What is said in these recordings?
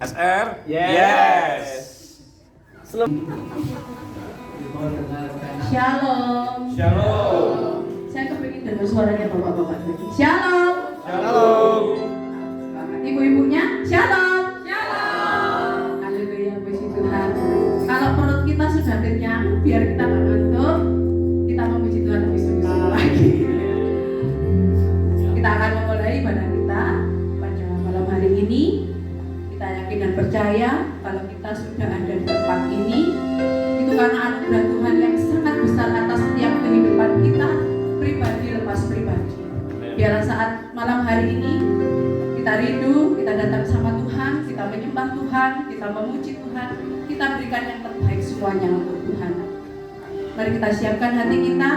SR? Yes. Shalom. Shalom. Saya kepingin dengar suaranya bapak-bapak itu. Shalom. Shalom. Ibu-ibunya, shalom. Shalom. Haleluya, puji Tuhan. Kalau perut kita sudah kenyang, biar kita nggak ngantuk, kita memuji Tuhan lebih sungguh-sungguh lagi. Kita akan memulai ibadah kita pada malam hari ini. Kita yakin dan percaya kalau kita sudah ada di tempat ini, itu karena anugerah Tuhan yang sangat besar atas setiap kehidupan kita, pribadi lepas pribadi. Biarlah saat malam hari ini kita rindu, kita datang sama Tuhan, kita menyembah Tuhan, kita memuji Tuhan, kita berikan yang terbaik semuanya untuk Tuhan. Mari kita siapkan hati kita.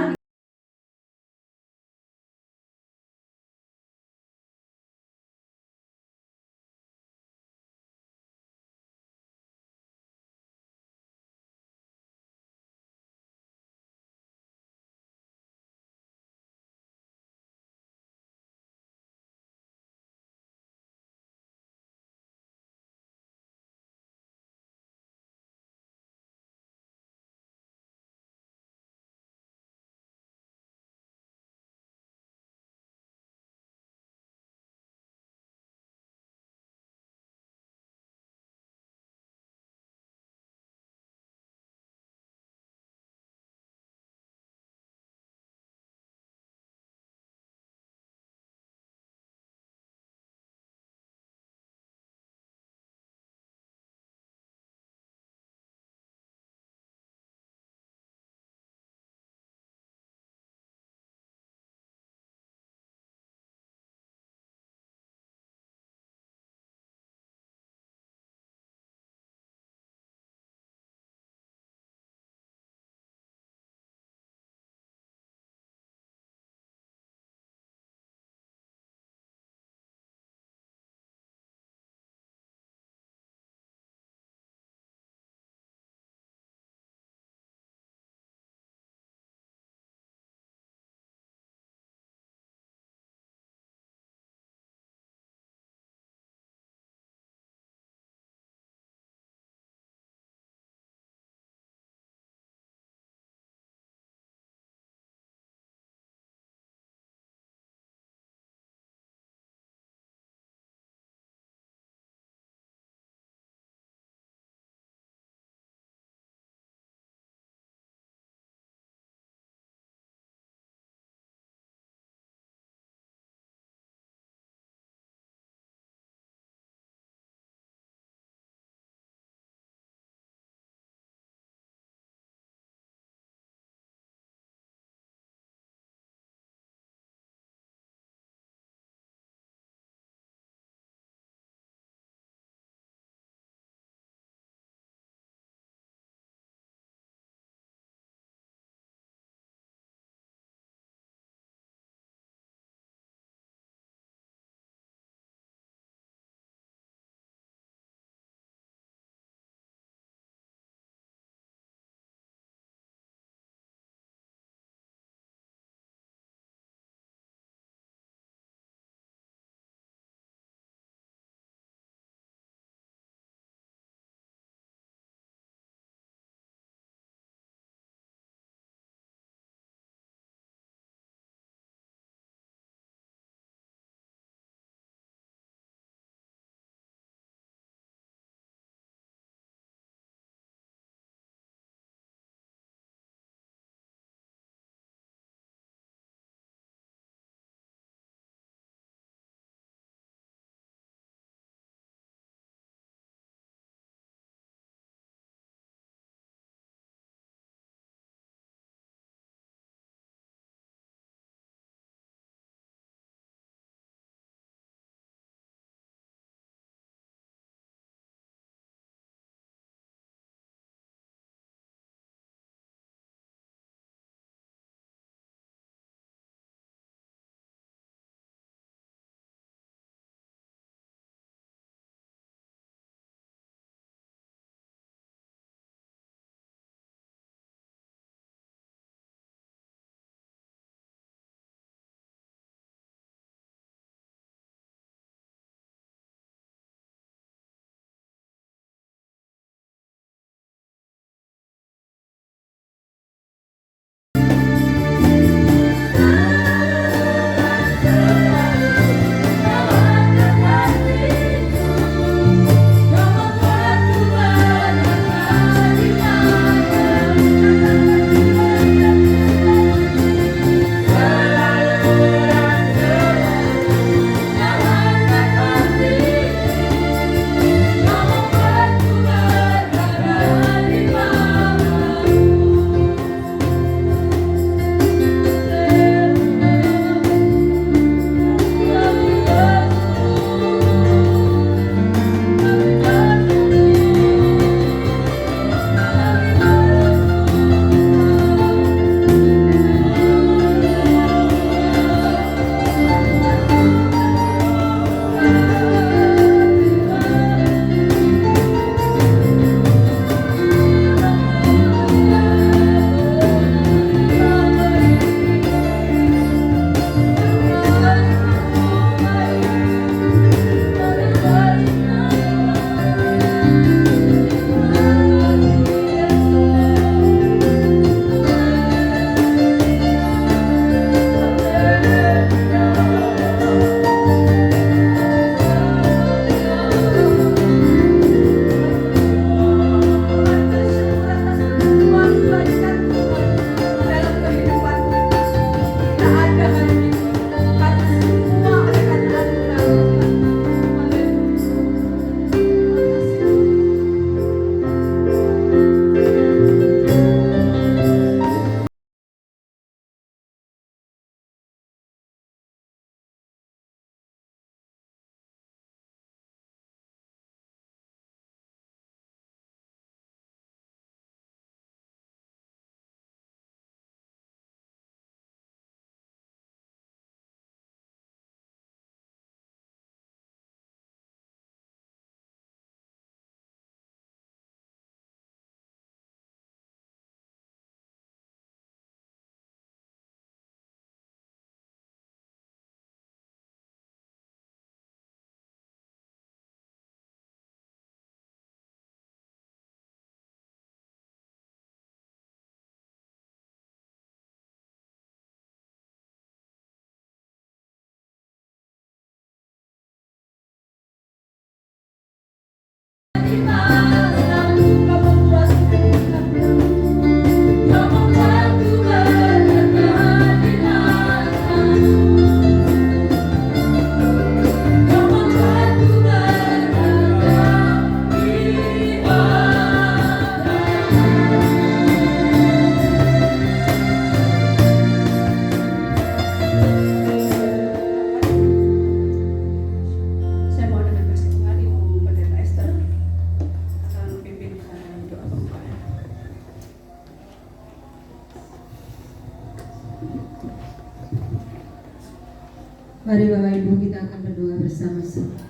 Mari Bapak Ibu kita akan berdoa bersama-sama.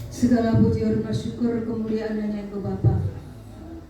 Segala puji hormat syukur kemuliaan hanya Engkau Bapa.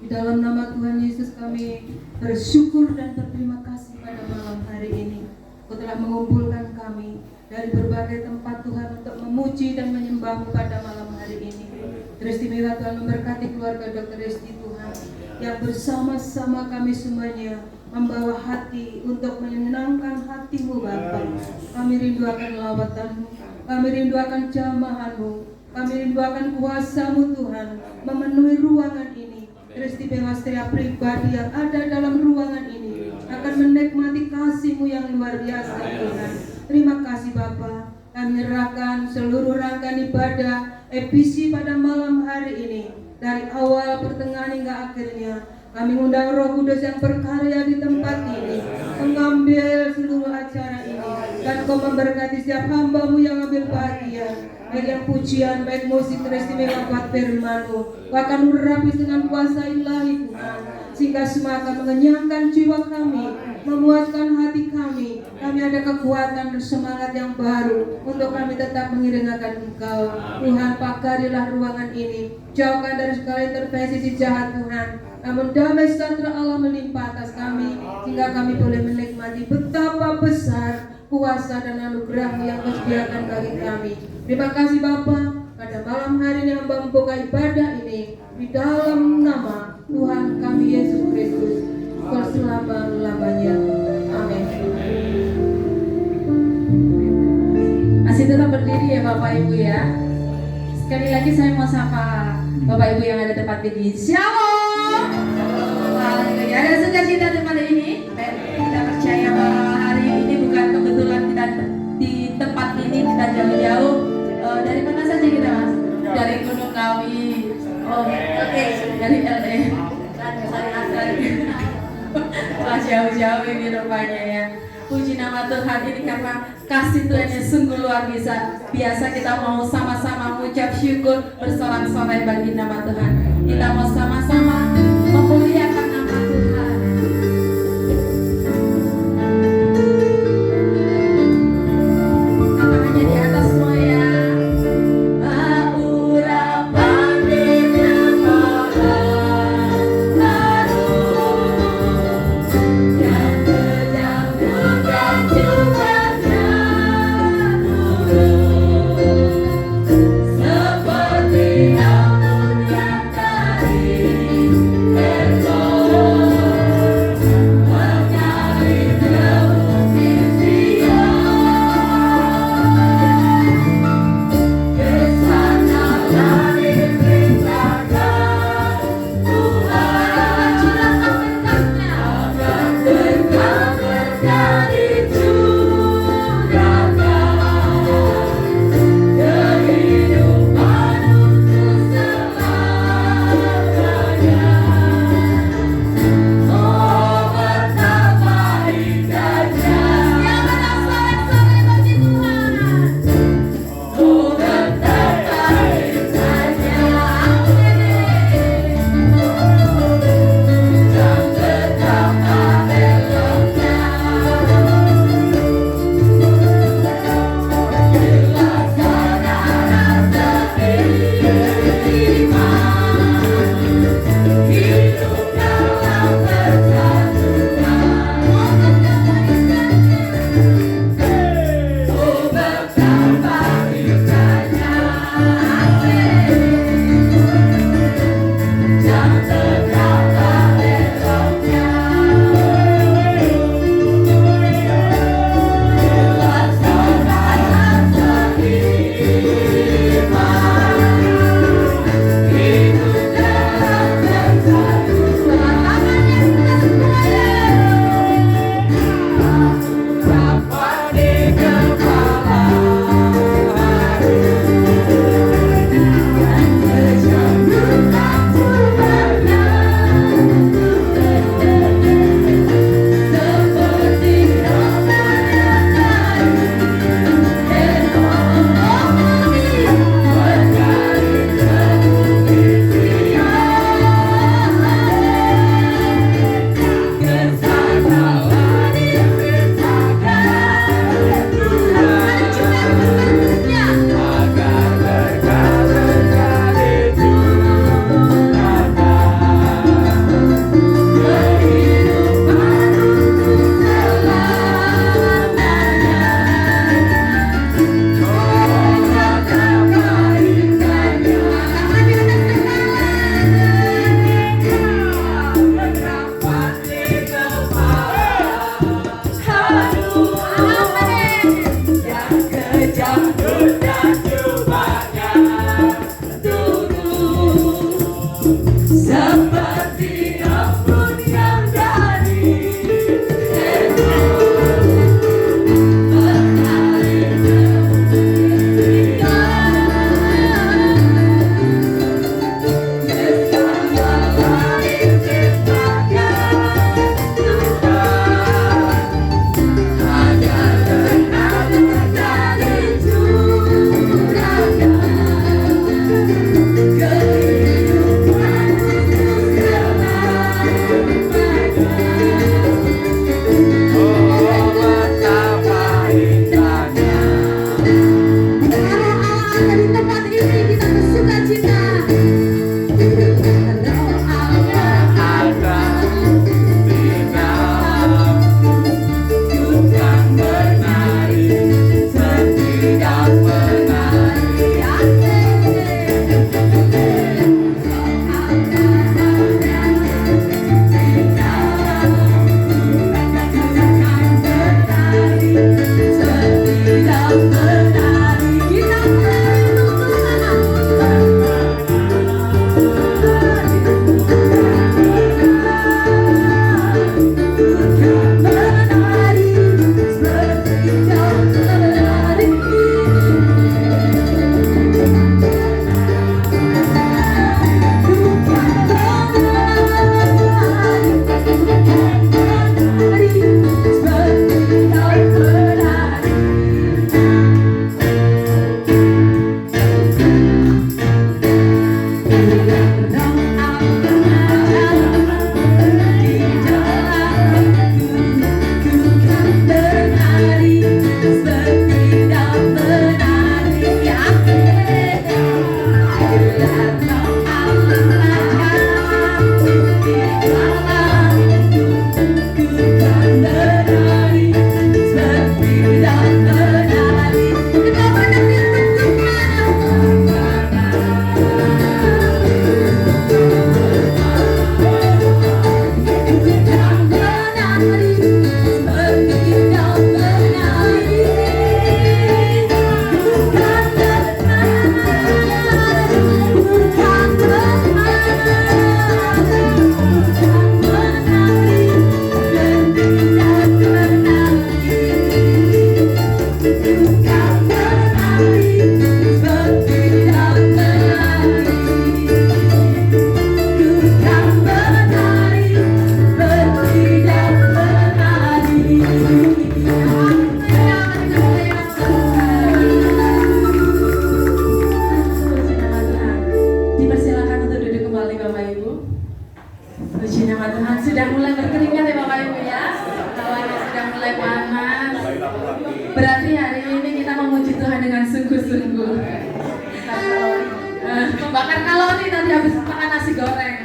Di dalam nama Tuhan Yesus kami bersyukur dan berterima kasih pada malam hari ini. Kau telah mengumpulkan kami dari berbagai tempat Tuhan untuk memuji dan menyembah-Mu pada malam hari ini. Teristimewa Tuhan memberkati keluarga Dr. Resti Tuhan yang bersama-sama kami semuanya membawa hati untuk menyenangkan hati-Mu Bapa. Kami rindu akan lawatan-Mu, kami rindu akan jamahan-Mu, kami rindu akan kuasa-Mu Tuhan memenuhi ruangan ini. Teristimewa setiap pribadi yang ada dalam ruangan ini akan menikmati kasih-Mu yang luar biasa Tuhan. Terima kasih Bapa. Kami menyerahkan seluruh rangkaian ibadah EPC pada malam hari ini, dari awal, pertengahan hingga akhirnya. Kami undang Roh Kudus yang berkarya di tempat ini, mengambil seluruh acara ini, dan Kau memberkati setiap hamba-Mu yang ambil bagian, baik yang pujian, baik musik teristimewa buat firman-Mu. Kau akan urapi dengan kuasa ilahi Tuhan, sehingga semua akan mengenyangkan jiwa kami, memuaskan hati kami. Kami ada kekuatan dan semangat yang baru untuk kami tetap mengiringkan Engkau. Tuhan, pakailah ruangan ini, jauhkan dari segala intervensi si jahat Tuhan. Namun damai sejahtera Allah melimpah atas kami, sehingga kami boleh menikmati betapa besar kuasa dan anugerah-Mu yang Kau sediakan bagi kami. Terima kasih Bapa. Pada malam hari ini hamba membuka ibadah ini di dalam nama Tuhan kami Yesus Kristus, selama-lamanya. Amin. Masih tetap berdiri ya Bapak Ibu ya. Sekali lagi saya mau sapa Bapak Ibu yang ada tempat ini. Shalom. Haleluya. Ada sukacita tempat ini. Kita percaya bahwa hari ini bukan kebetulan kita di tempat ini, kita jauh-jauh. Dari mana saja kita Mas? Dari Gunung Kawi. Oke. Dari LA. Wah, jauh-jauh ini rupanya ya. Puji nama Tuhan ini karena kasih Tuhan yang sungguh luar biasa. Biasa kita mau sama-sama mengucap syukur, bersorak-sorai bagi nama Tuhan. Kita mau sama-sama memuliakan nama Tuhan. Tangannya di atas semua ya. Seperti namun yang tadi sudah mulai berkeringat ya Bapak Ibu ya. Hawanya sudah mulai panas. Berarti hari ini kita memuji Tuhan dengan sungguh-sungguh. Membakar kalori tadi habis makan nasi goreng.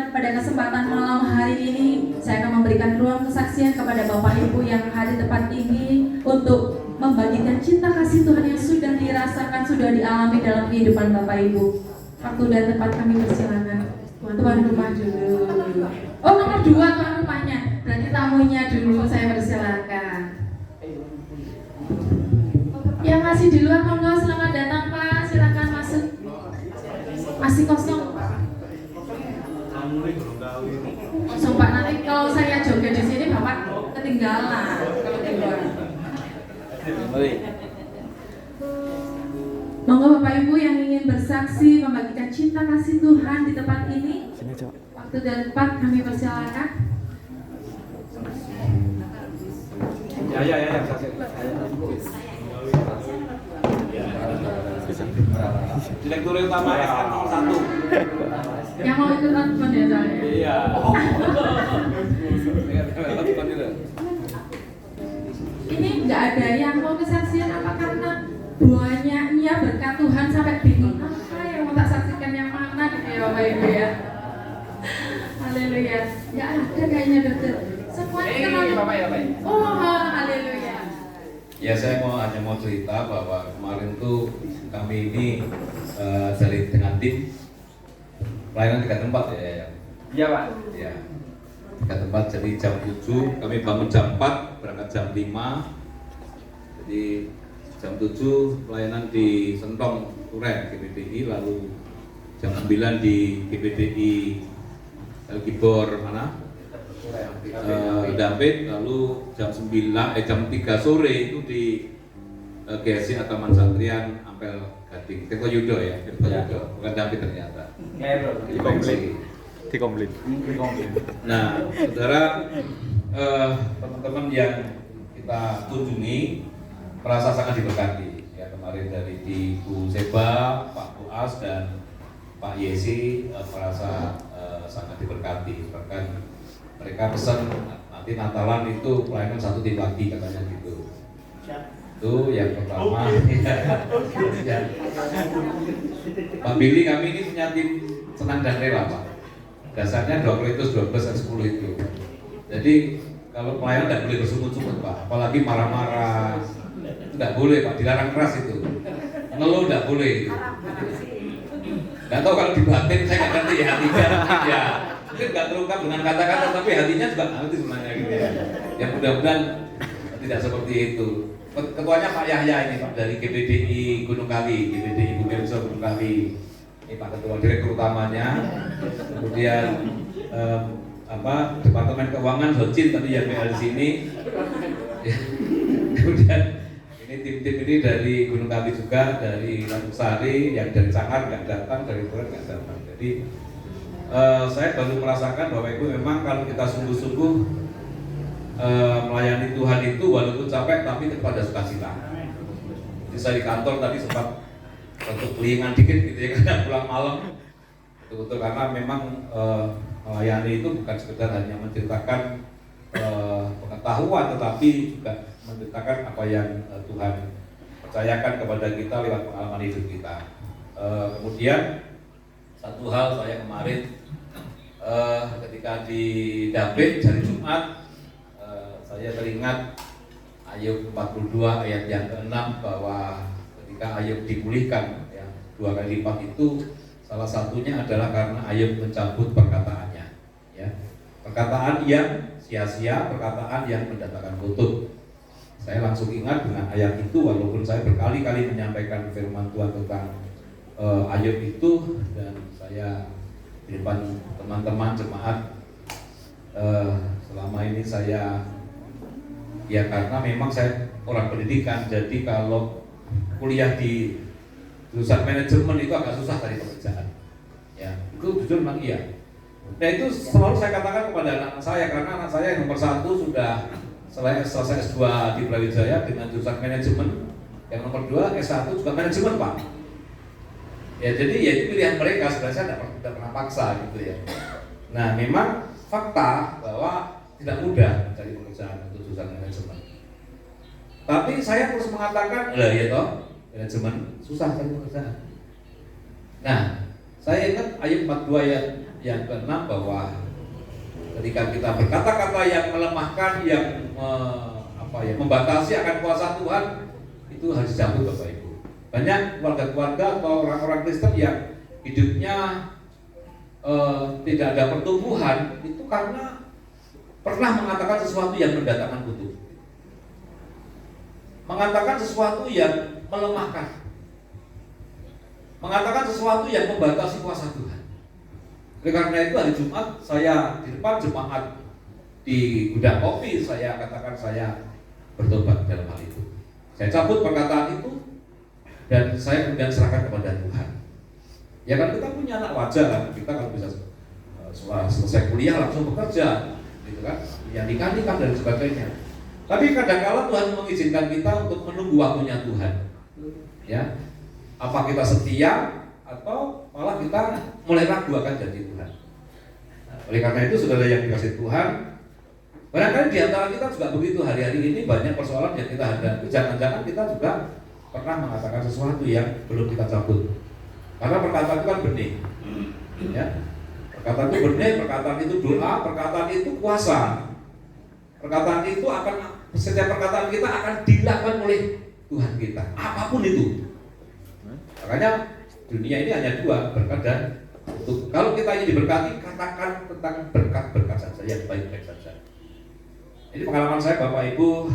Pada kesempatan malam hari ini saya akan memberikan ruang kesaksian kepada Bapak Ibu yang hari tepat ini untuk membagikan cinta kasih Tuhan yang sudah dirasakan, sudah dialami dalam kehidupan Bapak Ibu. Waktu dan tempat kami persilakan. Tuan rumah dulu. Oh, nomor 2 tuan rumahnya. Berarti tamunya dulu saya persilakan. Yang masih di luar monggo selamat datang Pak, silakan masuk. Masih kosong. Kosong Pak, nanti kalau saya joget di sini Bapak ketinggalan kalau di luar. Monggo Bapak Ibu yang ingin bersaksi membagikan cinta kasih Tuhan di tempat ini. Waktu dan tempat kami persilakan. Ya. Direktur utama SN 01. Yang mau ikut nonton ya soalnya. Iya. Ini nggak ada yang mau kesaksian apa karena banyaknya berkat Tuhan sampai bingung apa yang mau tak saksikan yang mana gitu ya Bapak Ibu ya. Haleluya. Nggak ada kayaknya dokter. Semuanya kenal. Oh, haleluya. Ya saya hanya mau cerita bahwa kemarin tuh kami ini dari dengan tim pelayanan 3 tempat ya. Iya Pak. Ya. 3 tempat, jadi jam 7 kami bangun jam 4 berangkat jam 5. Jadi jam 7 pelayanan di Sentong Turen GPDI, lalu jam 9 di GPDI Gibor mana? David, lalu jam 3 sore itu di GSI Ataman Santrian Ampel Gading, Tirto Yudo ya, Tirto Yudo, bukan David ternyata. Dikomplit. Nah, saudara, teman-teman yang kita kunjungi merasa sangat diberkati. Ya kemarin dari di Bu Seba, Pak Buas dan Pak Yesi merasa sangat diberkati. Bahkan mereka pesan nanti Natalan itu pelayanan 1 tim lagi katanya gitu. Itu yang pertama. Ya. Pak Billy, kami ini punya tim senang dan rela Pak. Dasarnya 2 Korintus 12 ayat 10 itu. Jadi kalau pelayan tidak boleh bersungut-sungut Pak, apalagi marah-marah. Itu tidak boleh Pak, dilarang keras itu. Ngeluh tidak boleh. Nggak tahu kalau dibatin saya nggak ngerti ya hatinya ya. Mungkin nggak terungkap dengan kata-kata, tapi hatinya juga ngerti sebenarnya gitu ya. Ya mudah-mudahan tidak seperti itu. Ketuanya Pak Yahya ini Pak dari GPDI Gunung Kali, GPDI Bumirso Gunung Kali. Ini Pak Ketua Direktur utamanya. Kemudian Departemen Keuangan Hocin tadi yang di sini. Kemudian ini tim-tim ini dari Gunung Kali juga, dari Sari, yang dari Sangar nggak datang, dari Turen nggak datang. Jadi saya baru merasakan bahwa itu memang kalau kita sungguh-sungguh melayani Tuhan itu walaupun capek tapi tetap ada sukacita. Jadi saya di kantor tadi sempat untuk kelingan dikit gitu ya karena pulang malam. Betul-betul karena memang melayani itu bukan sekedar hanya menceritakan pengetahuan, tetapi juga menceritakan apa yang Tuhan percayakan kepada kita lewat pengalaman hidup kita. Kemudian satu hal saya kemarin ketika di David hari Jumat saya teringat Ayub 42 ayat yang ke-6 bahwa ketika Ayub dipulihkan ya, 2 kali lipat itu salah satunya adalah karena Ayub mencabut perkataannya ya. Perkataan yang sia-sia, perkataan yang mendatangkan kutuk. Saya langsung ingat dengan ayat itu walaupun saya berkali-kali menyampaikan firman Tuhan tentang Ayub itu, dan saya di depan teman-teman jemaat selama ini saya ya karena memang saya orang pendidikan, jadi kalau kuliah di jurusan manajemen itu agak susah cari pekerjaan ya, itu jujur memang iya. Nah itu selalu saya katakan kepada anak saya, karena anak saya yang nomor 1 sudah selesai S2 di Brawijaya dengan jurusan manajemen, yang nomor 2 S1 juga manajemen Pak. Ya jadi ya itu pilihan mereka, sebenarnya saya tidak pernah paksa gitu ya. Nah, memang fakta bahwa tidak mudah mencari pekerjaan untuk jurusan manajemen. Tapi saya terus mengatakan, lah ya toh, manajemen susah cari pekerjaan. Nah, saya ingat ayat 42 yang ke-6 bahwa ketika kita berkata-kata yang melemahkan, yang membatasi akan kuasa Tuhan, itu harus dicabut Bapak Ibu. Banyak keluarga-keluarga atau orang-orang Kristen yang hidupnya tidak ada pertumbuhan, itu karena pernah mengatakan sesuatu yang mendatangkan kutuk, mengatakan sesuatu yang melemahkan, mengatakan sesuatu yang membatasi kuasa Tuhan. Oleh karena itu hari Jumat saya di depan jemaat di gudang kopi, saya katakan saya bertobat dalam hal itu. Saya cabut perkataan itu dan saya kemudian serahkan kepada Tuhan. Ya kan kita punya anak wajar kan, kita kalau bisa setelah selesai kuliah langsung bekerja, gitu kan, yang nikah dan sebagainya. Tapi kadang-kala Tuhan mengizinkan kita untuk menunggu waktunya Tuhan. Ya, apa kita setia atau malah kita mulai ragu akan janji Tuhan. Nah, oleh karena itu saudara yang dikasih Tuhan, barangkali di antara kita juga begitu, hari-hari ini banyak persoalan yang kita hadapi. Jangan-jangan kita juga pernah mengatakan sesuatu yang belum kita cabut. Karena perkataan itu kan benih, ya. Perkataan itu benih, perkataan itu doa, perkataan itu kuasa. Perkataan itu setiap perkataan kita akan dilakukan oleh Tuhan kita, apapun itu. Makanya dunia ini hanya dua, berkat dan kutuk. Kalau kita ingin diberkati, katakan tentang berkat-berkat saja, yang baik-baik saja. Ini pengalaman saya Bapak Ibu.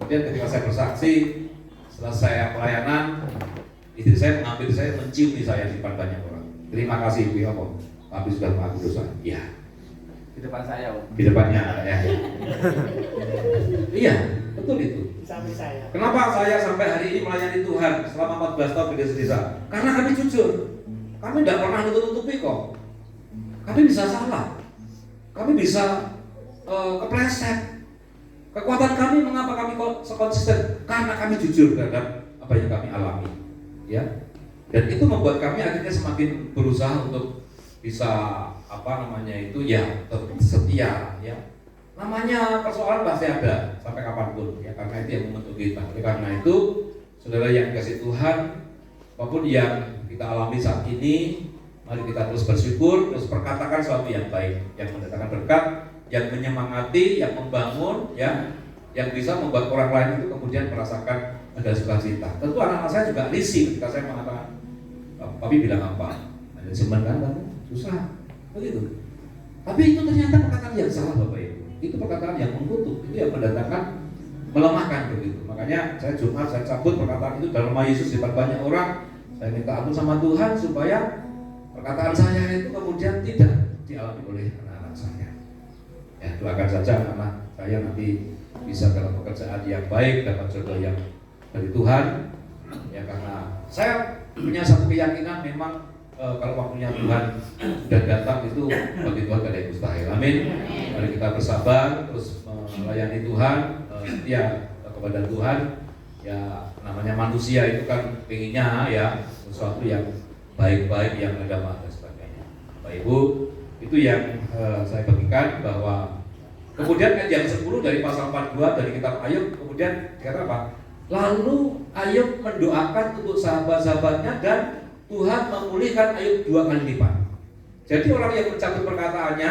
Kemudian ketika saya bersaksi, setelah saya pelayanan, istri saya mengambil saya, menciumi saya di depan banyak orang. Terima kasih Ibu, ya Om. Tapi sudah mengaku dosa. Iya. Di depan saya, Om. Di depannya, ya. Iya, betul itu. Sampai saya. Kenapa saya sampai hari ini melayani Tuhan selama 14 tahun di desa? Karena kami jujur. Kami tidak pernah nutup-nutupi kok. Kami bisa salah. Kami bisa kepleset. Kekuatan kami mengapa kami konsisten? Karena kami jujur terhadap apa yang kami alami. Ya. Dan itu membuat kami akhirnya semakin berusaha untuk bisa setia, ya. Namanya persoalan pasti ada sampai kapanpun, ya, karena itu yang membentuk kita. Oleh karena itu, saudara yang dikasih Tuhan, apapun yang kita alami saat ini, mari kita terus bersyukur, terus perkatakan sesuatu yang baik, yang mendatangkan berkat, yang menyemangati, yang membangun, ya, yang bisa membuat orang lain itu kemudian merasakan ada sukacita. Tentu anak-anak saya juga risih ketika saya mengatakan, Papi bilang apa? Manajemen kan, susah, begitu. Tapi itu ternyata perkataan yang salah Bapak Ibu. Itu perkataan yang mengutuk, itu yang mendatangkan, melemahkan begitu. Makanya saya Jumat saya cabut perkataan itu dalam nama Yesus di depan banyak orang. Saya minta ampun sama Tuhan supaya perkataan saya itu kemudian tidak dialami oleh anak-anak saya. Ya, doakan saja anak-anak saya nanti bisa dalam pekerjaan yang baik, dapat jodoh yang dari Tuhan. Ya, karena saya punya satu keyakinan memang kalau waktunya Tuhan sudah datang itu bagi Tuhan tidak ada yang mustahil. Amin. Mari kita bersabar terus melayani Tuhan, setia kepada Tuhan. Ya, namanya manusia itu kan pengennya ya sesuatu yang baik-baik, yang agama dan sebagainya. Bapak Ibu, itu yang saya bagikan bahwa kemudian ayat 10 dari pasal 42 dari kitab Ayub, kemudian dikatakan apa? Lalu Ayub mendoakan untuk sahabat-sahabatnya dan Tuhan memulihkan Ayub 2 kali lipat. Jadi orang yang mencabut perkataannya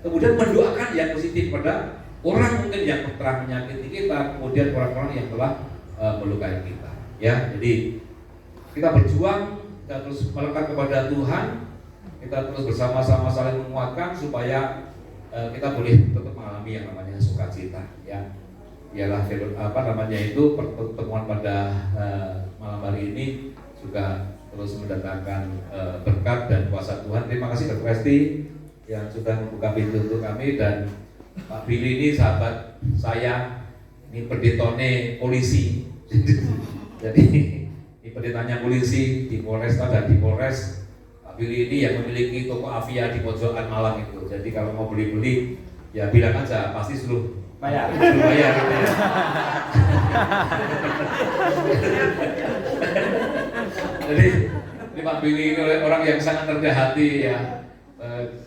kemudian mendoakan yang positif pada orang mungkin yang telah menyakiti kita, kemudian orang-orang yang telah melukai kita. Ya, jadi kita berjuang, kita terus melekat kepada Tuhan, kita terus bersama-sama saling menguatkan supaya kita boleh tetap mengalami yang namanya sukacita. Ya, ialah pertemuan pada malam hari ini juga terus mendatangkan berkat dan kuasa Tuhan. Terima kasih Dr. Esti yang sudah membuka pintu untuk kami, dan Pak Billy ini sahabat saya, ini pendetone polisi. Jadi ini pendetanya polisi di Polresta dan di Polres. Pak Billy ini yang memiliki toko Avia di pojokan Malang itu. Jadi kalau mau beli-beli ya bilang aja, pasti suruh bayar gitu ya. Jadi Pak Billy ini orang yang sangat rendah hati ya.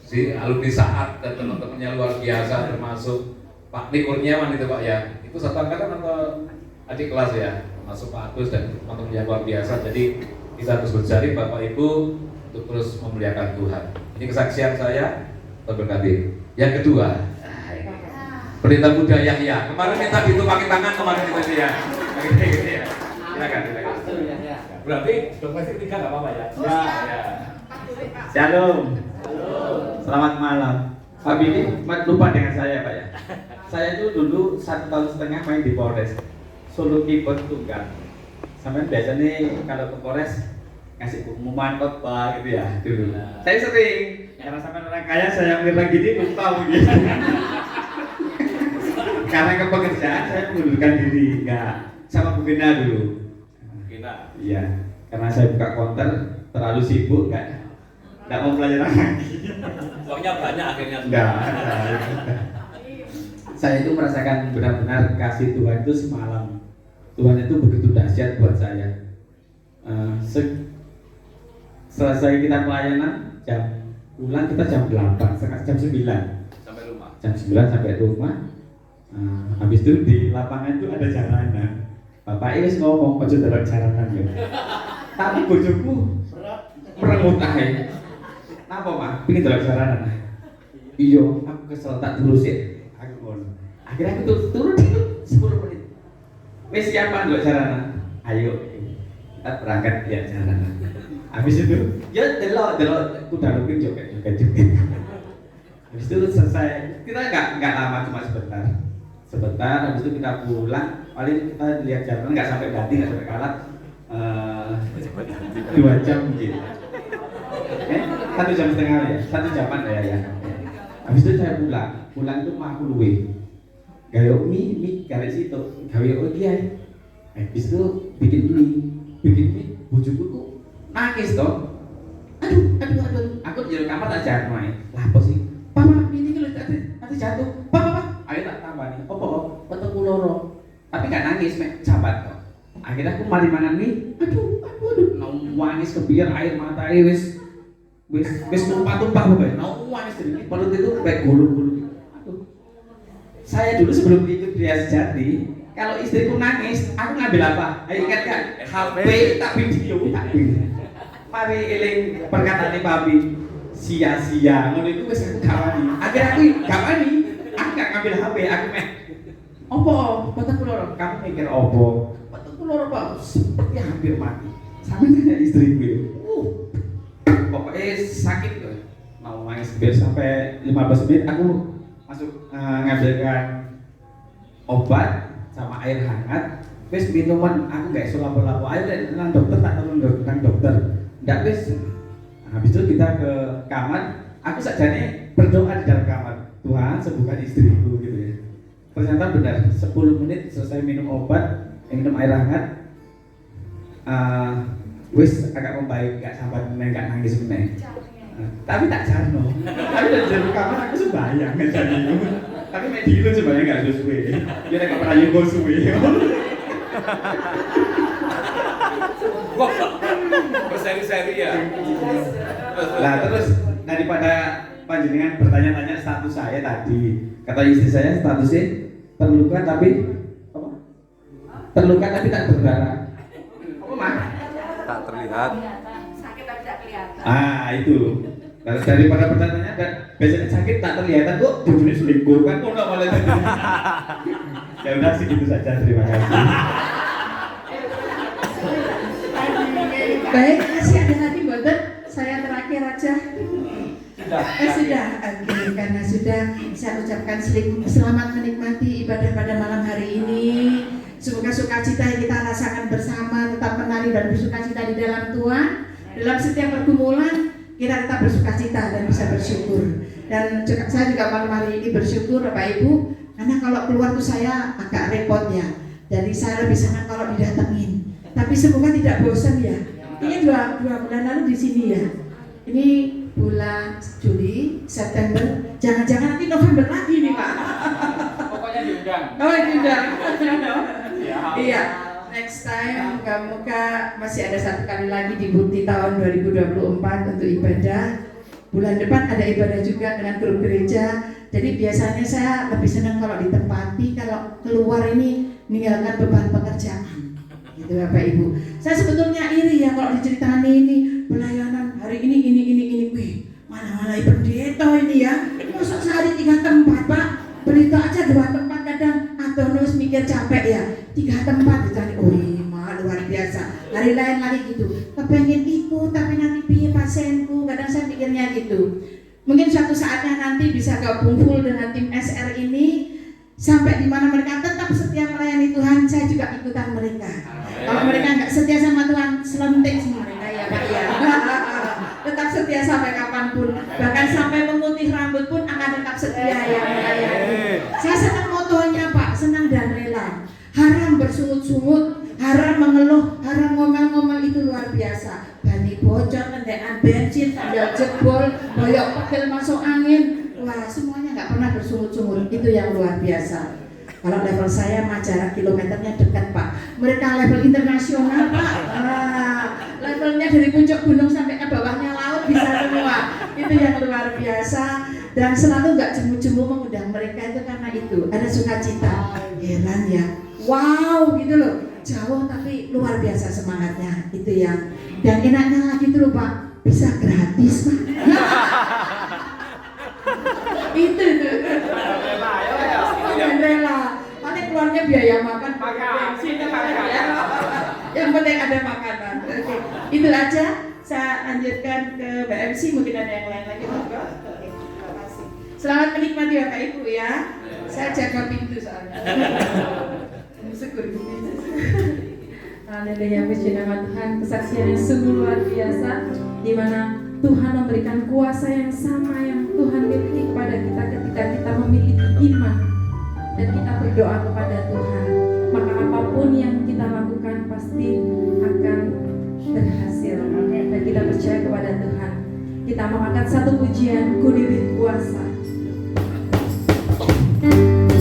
si alumni Saat dan teman-temannya luar biasa, termasuk Pak Nik Kurniawan itu Pak ya. Itu satu angkatan atau adik kelas ya, termasuk Pak Agus dan teman-teman yang luar biasa. Jadi kita harus berjari Bapak Ibu untuk terus memuliakan Tuhan. Ini kesaksian saya, terberkati. Yang kedua, Pendeta Muda Yahya. Kemarin minta ditumpangi tangan kemarin itu ya. Gitu ya. Silakan. Berarti domestik 3 nggak apa-apa ya? Ya. Shalom. Selamat malam. Pak Billy lupa dengan saya Pak ya. Saya itu dulu 1,5 tahun main di Polres, solo keyboard tunggal. Sampai biasanya kalau ke Polres ngasih pengumuman khotbah gitu ya dulu. Saya sering, karena sampai orang kaya saya bilang gini lupa gitu. Karena kepekerjaan saya mengundurkan diri, enggak sama Bu Gina dulu. Gina. Iya, karena saya buka konter terlalu sibuk enggak mau belajar lagi. Uangnya banyak akhirnya. Enggak. Saya itu merasakan benar-benar kasih Tuhan itu semalam. Tuhan itu begitu dahsyat buat saya. Selesai kita pelayanan pulang kita jam 8, jam 9 sampai rumah. Jam 9 sampai rumah. Habis itu di lapangan itu ada jalanan. Bapak ini ngomong ojo delok jalanan ya. Tapi bojoku merengut ae. Napa, Mak? Pengin delok jalanan. Iya, aku kesel tak terusin. Aku ngono. Akhirnya aku turun 10 menit. Wis siapa delok jalanan? Ayo. Kita berangkat lihat jalanan. Habis itu, ya delok kuda lumping joget. Habis itu selesai. Kita enggak lama, cuma sebentar, habis itu kita pulang, paling kita lihat jalanan nggak sampai ganti, nggak sampai kalah 2 jam mungkin. 1,5 jam ya, 1 jaman ya. Habis itu saya pulang itu mah aku luwe. Gawe mie garis itu, gawe kiai. Habis itu bikin mie, bojoku tuh nangis toh. Aduh, aku di kamar tak jarno ae. Lah apa sih? Papa, ini kalau tadi jatuh. Papa, ayo tak tambah nih. Apa? Petek loro. Tapi gak nangis, mek sahabat kok. Akhirnya aku mari mangan mie. Aduh. Nangis kebiar air mata wis tumpah-tumpah bae. Nangis jadi perut itu kayak gulung-gulung. Aduh. Saya dulu sebelum ikut Pria Sejati, kalau istriku nangis, aku ngambil apa? Ayo ingat kan? HP tak video tak. Mari eling perkataan Papi. Sia-sia ngono iku wis aku gak wani. Akhirnya aku gak wani. Aku gak ngambil HP, aku opo, petekku loro. Kamu mikir opo? Petekku loro Pak, seperti hampir mati. Sampai tanya istriku. Pokoknya sakit loh. Mau nangis sampai 15 menit aku masuk ngambilkan obat sama air hangat. Wis minuman aku gak iso lapo-lapo. Ayo nang dokter tak tolong nang dokter. Ndak wis. Habis itu kita ke kamar, aku sakjane berdoa di dalam kamar. Tuhan sembuhkan istriku gitu ya. Ternyata benar, 10 menit selesai minum obat, minum air hangat, wis agak membaik, gak sampai gak nangis meneh. Tapi tak jarno. Tapi dari dalam kamar aku sembayang jadi. Tapi mek dilo sembayang gak suwe. Dia nek pernah yo suwe. Berseri-seri ya. Nah terus daripada panjenengan bertanya-tanya status saya tadi, kata istri saya statusnya terluka tapi apa? Terluka tapi tak berdarah. Apa Mak? Tak terlihat. Sakit tapi tak kelihatan. Itu. Daripada bertanya dan biasanya sakit tak terlihat kok bojone selingkuh kan kok enggak malah. Ya udah segitu saja, terima kasih. Baik, masih ada lagi Boten? Saya terakhir aja. Sudah. Oke, karena sudah saya ucapkan selamat menikmati ibadah pada malam hari ini. Semoga sukacita yang kita rasakan bersama tetap menari dan bersukacita di dalam Tuhan. Dalam setiap pergumulan kita tetap bersukacita dan bisa bersyukur. Dan saya juga malam hari ini bersyukur Bapak Ibu, karena kalau keluar tuh saya agak repot ya. Jadi saya lebih senang kalau didatengin. Tapi semoga tidak bosan ya. Ini dua bulan lalu di sini ya. Ini bulan Juli, September, jangan-jangan nanti November lagi nih Pak. Pokoknya diundang. Oh diundang. Iya. Next time moga-moga masih ada satu kali lagi di tahun 2024 untuk ibadah. bulan depan ada ibadah juga dengan grup gereja. Jadi biasanya saya lebih senang kalau ditempati, kalau keluar ini meninggalkan beban pekerjaan. Gitu Bapak Ibu. Saya sebetulnya iri ya kalau diceritakan ini pelayanan hari ini, wih mana pendeta ini ya. Masa sehari 3 tempat Pak, berita aja 2 tempat kadang, atau nus mikir capek ya, 3 tempat dicari, oh iya luar biasa. Hari lain lagi gitu, kepengen ikut tapi nanti piye pasenku, kadang saya pikirnya gitu. Mungkin suatu saatnya nanti bisa gabung full dengan tim SR ini, sampai di mana mereka tetap setia melayani Tuhan, saya juga ikutan mereka. Kalau mereka nggak setia sama Tuhan, selentik sama mereka ya Pak ya. Tetap setia sampai kapanpun, bahkan sampai memutih rambut pun akan tetap setia ya melayani. Saya senang motonya Pak, senang dan rela. Haram bersungut-sungut, haram mengeluh, haram ngomel-ngomel, itu luar biasa. Bani bocor, kendaraan bensin, sandal jebol, boyok pegel masuk angin, wah semuanya nggak pernah bersungut-sungut, itu yang luar biasa. Kalau level saya mah jarak kilometernya dekat Pak, mereka level internasional Pak. Levelnya dari puncak gunung sampai ke bawahnya laut bisa semua, itu yang luar biasa. Dan selalu nggak jemu-jemu mengundang mereka itu karena itu ada sukacita. Heran ya, wow gitu loh, jauh tapi luar biasa semangatnya, itu yang. Dan enaknya lagi tuh loh Pak, bisa gratis Pak. Itu tuh. Dan rela. Paling keluarnya biaya makan, bensin, ya. Yang penting ada makanan. Oke. Itu aja. Saya lanjutkan ke BMC, mungkin ada yang lain lagi monggo. Oke, terima kasih. Selamat menikmati Bapak Ibu ya. Saya jaga pintu soalnya. Syukur. Haleluya, puji nama Tuhan. Kesaksian yang sungguh luar biasa, di mana Tuhan memberikan kuasa yang sama yang Tuhan miliki kepada kita ketika kita memiliki iman dan kita berdoa kepada Tuhan. Maka apapun yang kita lakukan pasti akan berhasil dan kita percaya kepada Tuhan. Kita mau angkat satu pujian, Ku Diberi Kuasa. Yang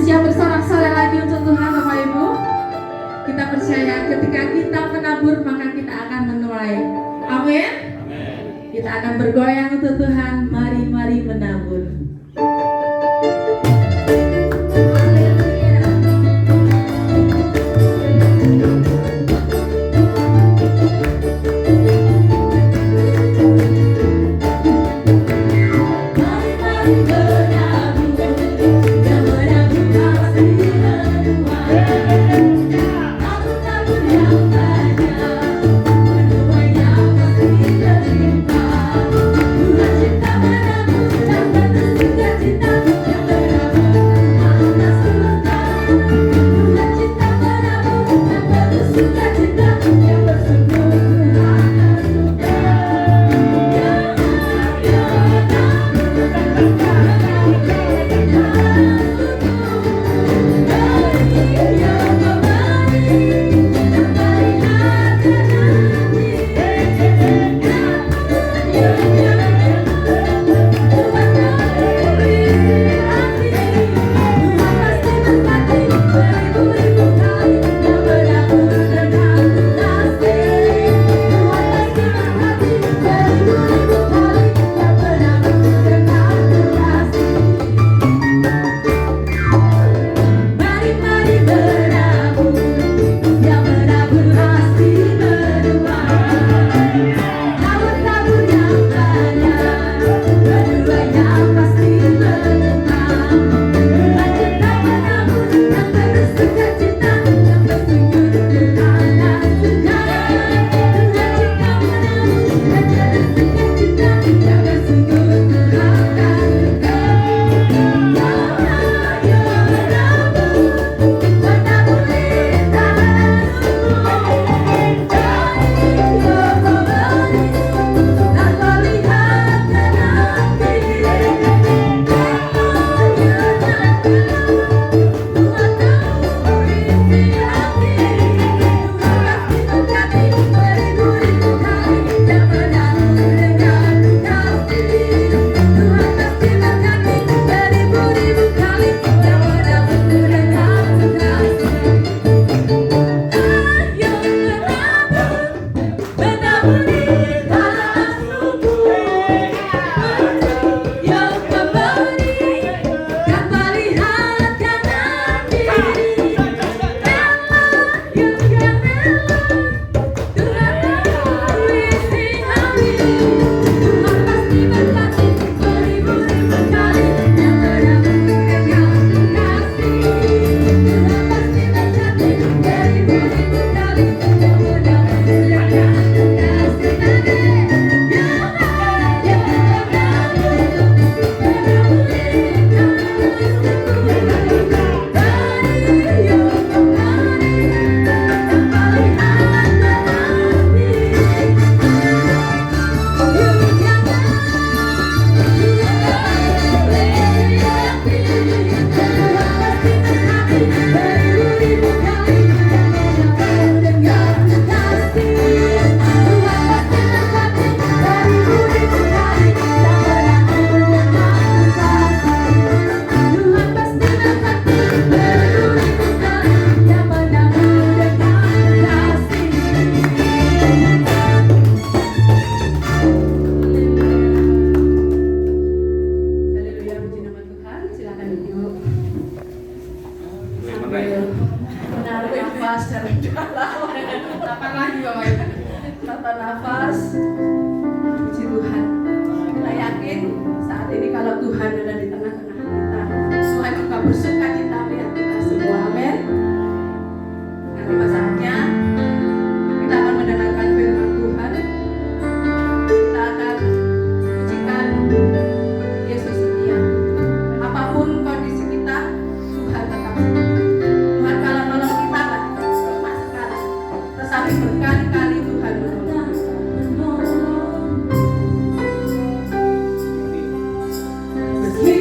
Siap bersorak-sorai lagi untuk Tuhan Bapak Ibu? Kita percaya ketika kita menabur maka kita akan menuai. Amin. Kita akan bergoyang untuk Tuhan. Mari menabur. Meski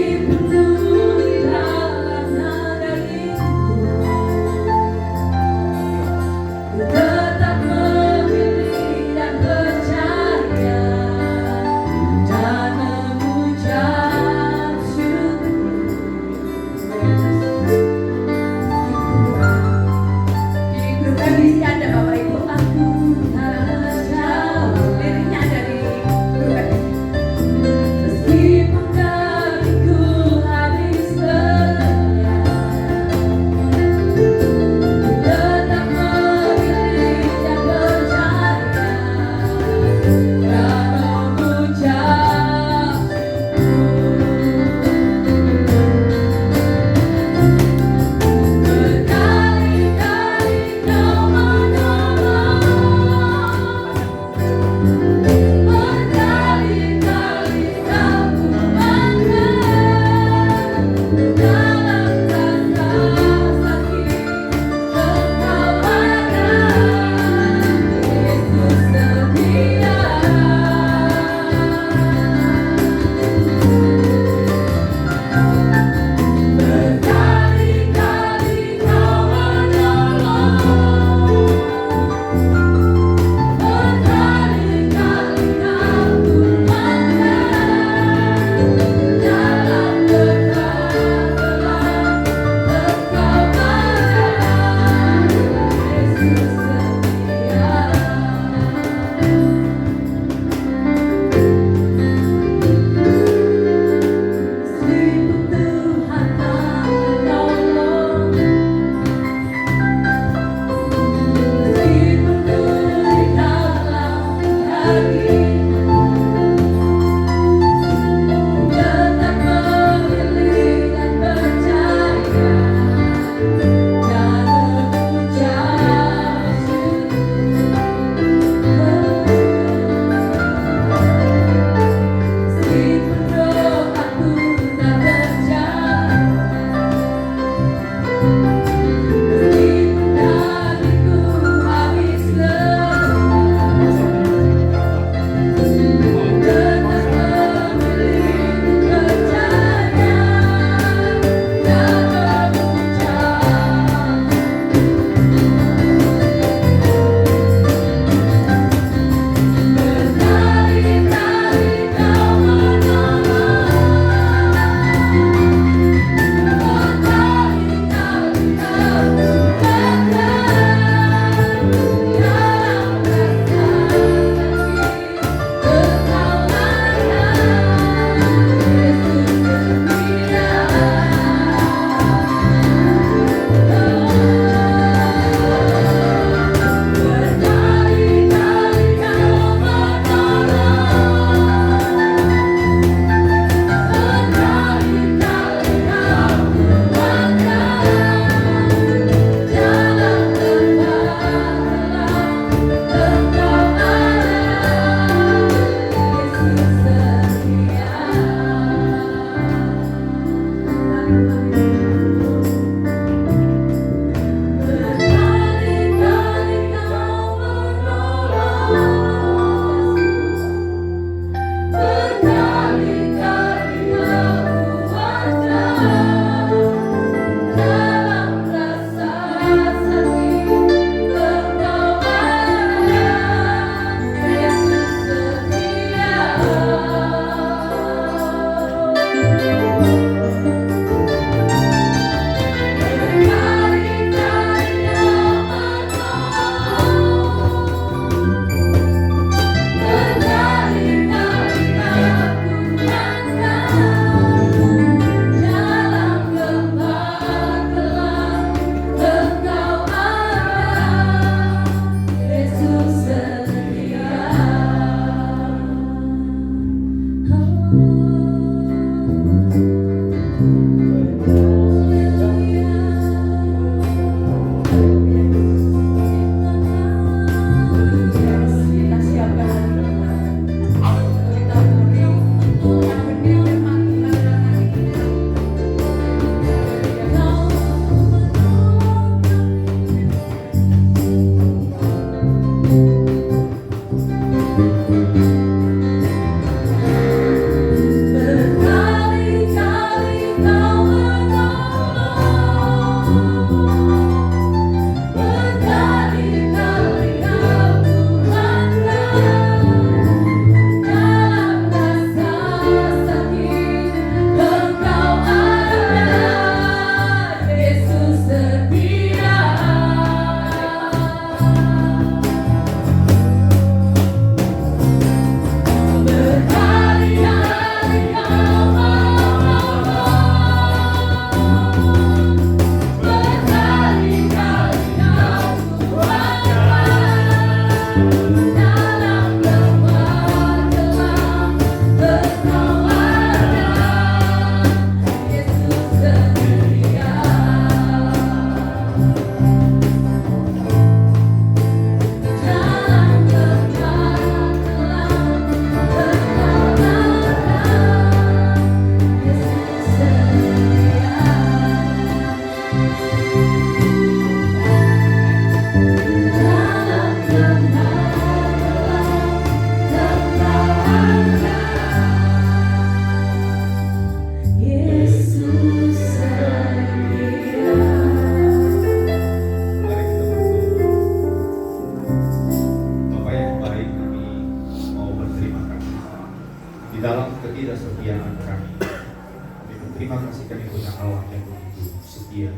Allah yang begitu setia,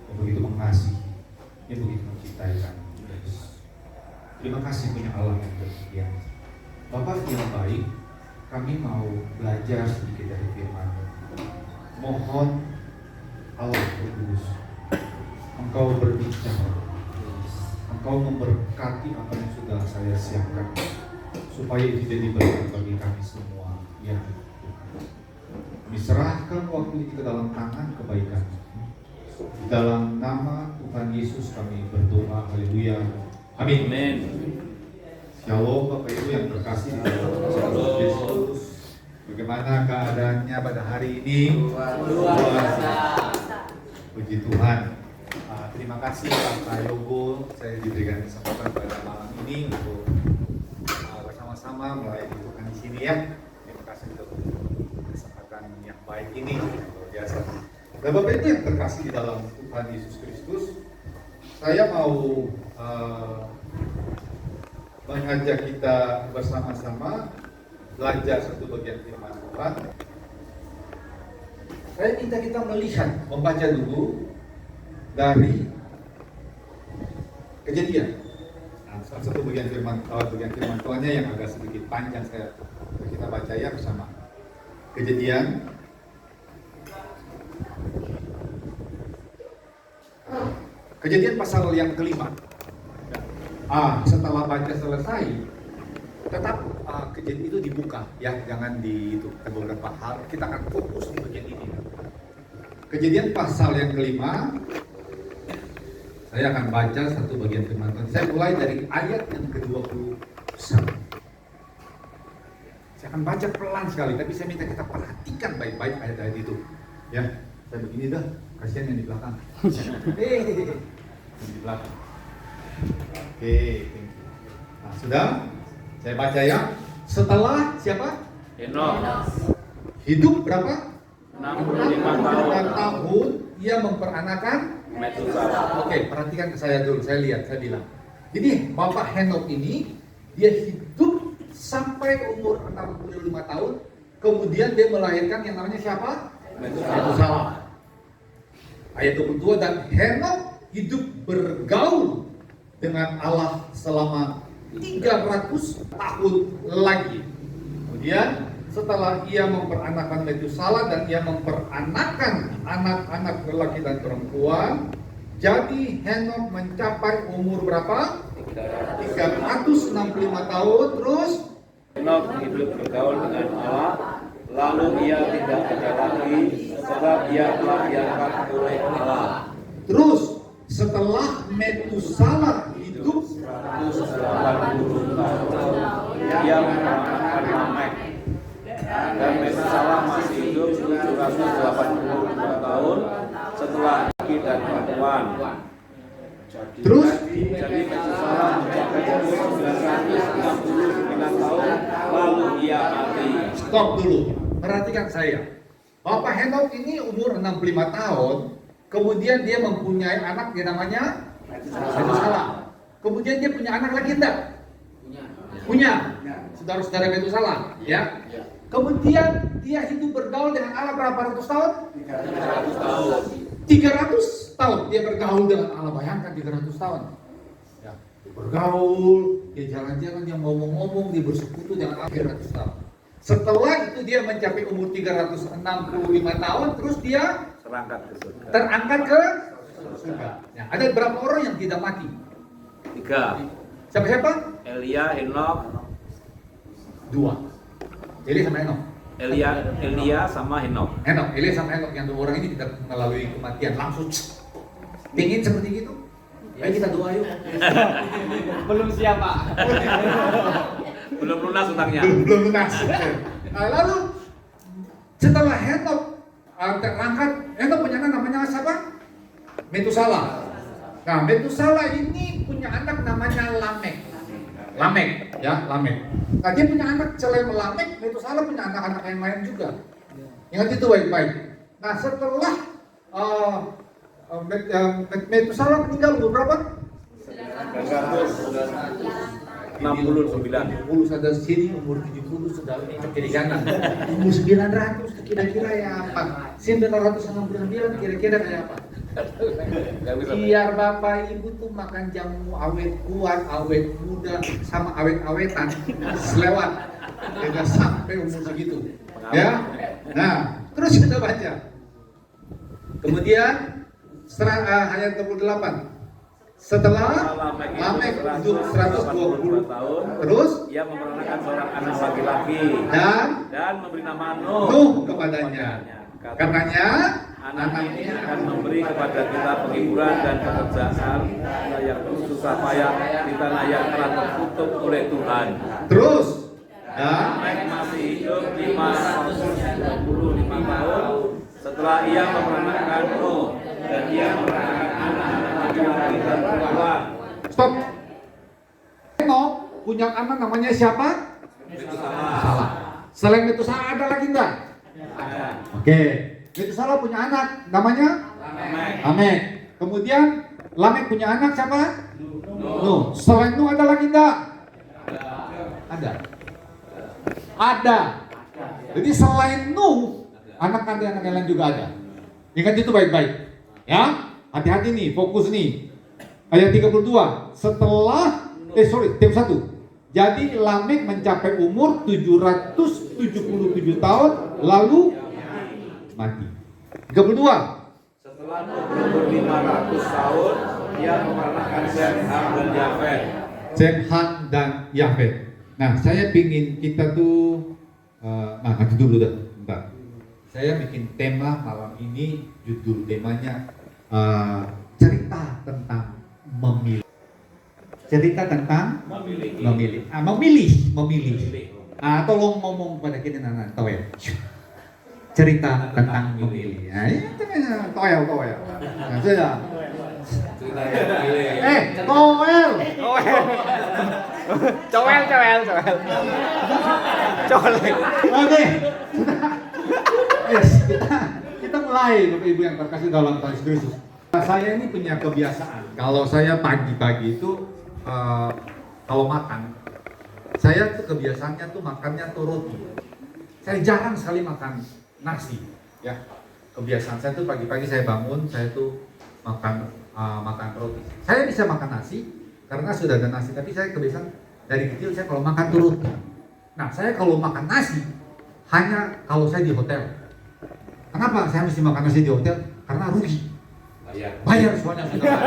yang begitu mengasihi, yang begitu mencintai kami. Terima kasih punya Allah yang setia. Bapak yang baik, kami mau belajar sedikit dari firman. Mohon Allah Kudus, Engkau berbicara, Engkau memberkati apa yang sudah saya siapkan, supaya itu jadi berkat bagi kami semua. Ya Tuhan, kami serahkan waktu ini ke dalam tangan kebaikan. Di dalam nama Tuhan Yesus kami berdoa. Haleluya. Amin. Shalom Bapak Ibu yang terkasih di dalam Tuhan Yesus. Bagaimana keadaannya pada hari ini? Luar biasa. Puji Tuhan. Terima kasih Pak Yogo, saya diberikan kesempatan pada malam ini untuk bersama-sama melayani Tuhan di sini ya. Terima kasih untuk kesempatan yang baik ini, luar biasa. Dan Bapak Ibu yang terkasih di dalam Tuhan Yesus Kristus, saya mau mengajak kita bersama-sama belajar satu bagian firman Tuhan. Saya minta kita melihat, membaca dulu dari Kejadian. Nah, salah satu bagian firman Tuhannya yang agak sedikit panjang, kita baca ya bersama. Kejadian pasal yang kelima. Setelah baca selesai, tetap kejadian itu dibuka ya, jangan di itu. Beberapa hal kita akan fokus di bagian ini. Kejadian pasal yang kelima, saya akan baca satu bagian firman Tuhan. Saya mulai dari ayat yang ke-21. Saya akan baca pelan sekali, tapi saya minta kita perhatikan baik-baik ayat-ayat itu. Ya, saya begini dah, kasihan yang di belakang. Yang di belakang. Oke, thank you. Nah, sudah? Saya baca ya. Setelah siapa? Henok. Hidup berapa? 65 tahun. Ia memperanakan Metusalah. Oke, perhatikan ke saya dulu, saya lihat, saya bilang. Jadi Bapak Henok ini, dia hidup sampai umur 65 tahun, kemudian dia melahirkan yang namanya siapa? Metusalah. Ayat 22, dan Henok hidup bergaul dengan Allah selama 300 tahun lagi. Kemudian setelah ia memperanakan Metusalah dan ia memperanakan anak-anak lelaki dan perempuan, jadi Henok mencapai umur berapa? 365 tahun. Terus Henok hidup bergaul dengan Allah, lalu ia tidak ada lagi sebab ia telah diangkat oleh Allah. Terus setelah Metusalah hidup 180 tahun, ia memperanakan Lamek. Dan Metusalah masih hidup 782 tahun setelah laki dan perempuan. Terus Jadi Metusalah mencapai umur 969 tahun, lalu ia mati. stop dulu. Perhatikan saya. Bapak Henok ini umur 65 tahun, kemudian dia mempunyai anak yang namanya Metusalah. Kemudian dia punya anak lagi enggak? Punya. Saudara-saudara Metusalah, ya. Kemudian dia hidup bergaul dengan Allah berapa ratus tahun? 300 tahun. 300 tahun dia bergaul dengan Allah. Bayangkan 300 tahun. Ya, dia bergaul, dia jalan-jalan, dia ngomong-ngomong, dia bersekutu dengan Allah 300 tahun. Setelah itu dia mencapai umur 365 tahun, terus dia terangkat ke surga. Ya, ada berapa orang yang tidak mati? 3. Siapa-siapa? Elia, Henok, 2. Eli sama Henok. Elia sama Henok. Henok, Eli sama Henok, yang 2 orang ini tidak melalui kematian langsung. Pingin seperti itu? Ayo kita doa yuk. Belum siap, Pak. Belum lunas utangnya. Belum lunas. Nah, lalu setelah Henok terangkat, Henok punya anak namanya siapa? Metusalah. Nah, Metusalah ini punya anak namanya Lamek. Lamek, ya, Lamek. Nah, dia punya anak selain Lamek, Metusalah punya anak-anak yang lain juga. Ingat itu baik-baik. Nah, setelah Metusalah meninggal umur berapa? 69. 70 sadar sini, umur 70 sudah ini ke kiri kanan. Umur 900 ke kira-kira ya apa? 969 kira-kira kayak apa? Biar bapak ibu tuh makan jamu awet kuat, awet muda, sama awet-awetan selewat, tidak sampai umur segitu. Ya, nah terus kita baca. Kemudian ayat 28. Setelah Lamek hidup 120 tahun, terus ia memperanakan seorang anak laki-laki dan memberi nama Nuh kepadanya. Katanya anak ini akan memberi kepada kita penghiburan dan pekerjaan yang susah payah di tanah yang telah tertutup oleh Tuhan. terus Lamek masih hidup 525 tahun setelah ia memperanakan Nuh, dan ia memperanakan anak-anak laki-laki dan perempuan. stop. Enoch punya anak namanya siapa? Salah. Selain itu salah ada lagi enggak? Ada. Oke. Itu salah punya anak namanya Lamek. Kemudian Lamek punya anak siapa? Nuh. Selain Nuh ada lagi enggak? Ada. Ada. Jadi selain Nuh, anak-anak yang lain juga ada. Ingat itu baik-baik. Ya, hati-hati nih, fokus nih. Ayat 32. Tim 1. Jadi Lamek mencapai umur 777 tahun lalu mati. 32. Setelah berumur 500 tahun, ia memperanakan Sem, Ham, dan Yafet. Sem, Ham, dan Yafet. Nah, saya pingin kita tuh, nanti dulu dah, bentar. Saya bikin tema malam ini, judul temanya cerita tentang memilih. Cerita tentang memilih. Memilih. Tolong ngomong pada kita anak tahu ya. Cerita tentang memilih. Nah, itu toel. Nah, sudah. Toel. Cowel. Oke. Yes, kita mulai Bapak Ibu yang terkasih dalam Tuhan Yesus Kristus. Saya ini punya kebiasaan. Kalau saya pagi-pagi itu kalau makan, saya tuh kebiasaannya tuh makannya tuh roti. Saya jarang sekali makan nasi, ya. Kebiasaan saya tuh pagi-pagi saya bangun, saya tuh makan roti. Saya bisa makan nasi karena sudah ada nasi, tapi saya kebiasaan dari kecil saya kalau makan tuh roti. Nah, saya kalau makan nasi hanya kalau saya di hotel. Kenapa saya mesti makan nasi di hotel? Karena rugi. Bayar semuanya sudah.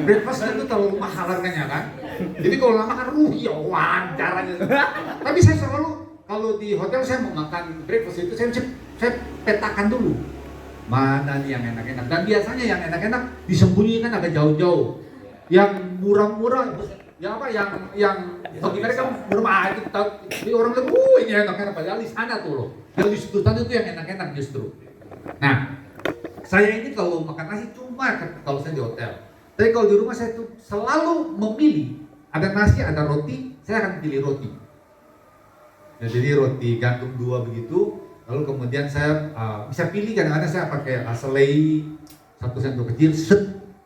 Breakfast itu terlalu mahal harganya kan. Jadi kalau lama kan rugi ya wajar aja. Tapi saya selalu kalau di hotel saya mau makan breakfast itu saya petakan dulu mana nih yang enak-enak. Dan biasanya yang enak-enak disembunyikan agak jauh-jauh. Yang murah-murah ya apa yang bagi mereka murah itu di orang bilang ini enak-enak padahal di sana tuh loh. Yang di situ tadi itu yang enak-enak justru. Nah, saya ini kalau makan nasi cuma kalau saya di hotel. Tapi kalau di rumah saya tuh selalu memilih ada nasi, ada roti, saya akan pilih roti. Nah, jadi roti gandum 2 begitu. Lalu kemudian saya bisa pilih kadang-kadang saya pakai selai 1 sendok kecil,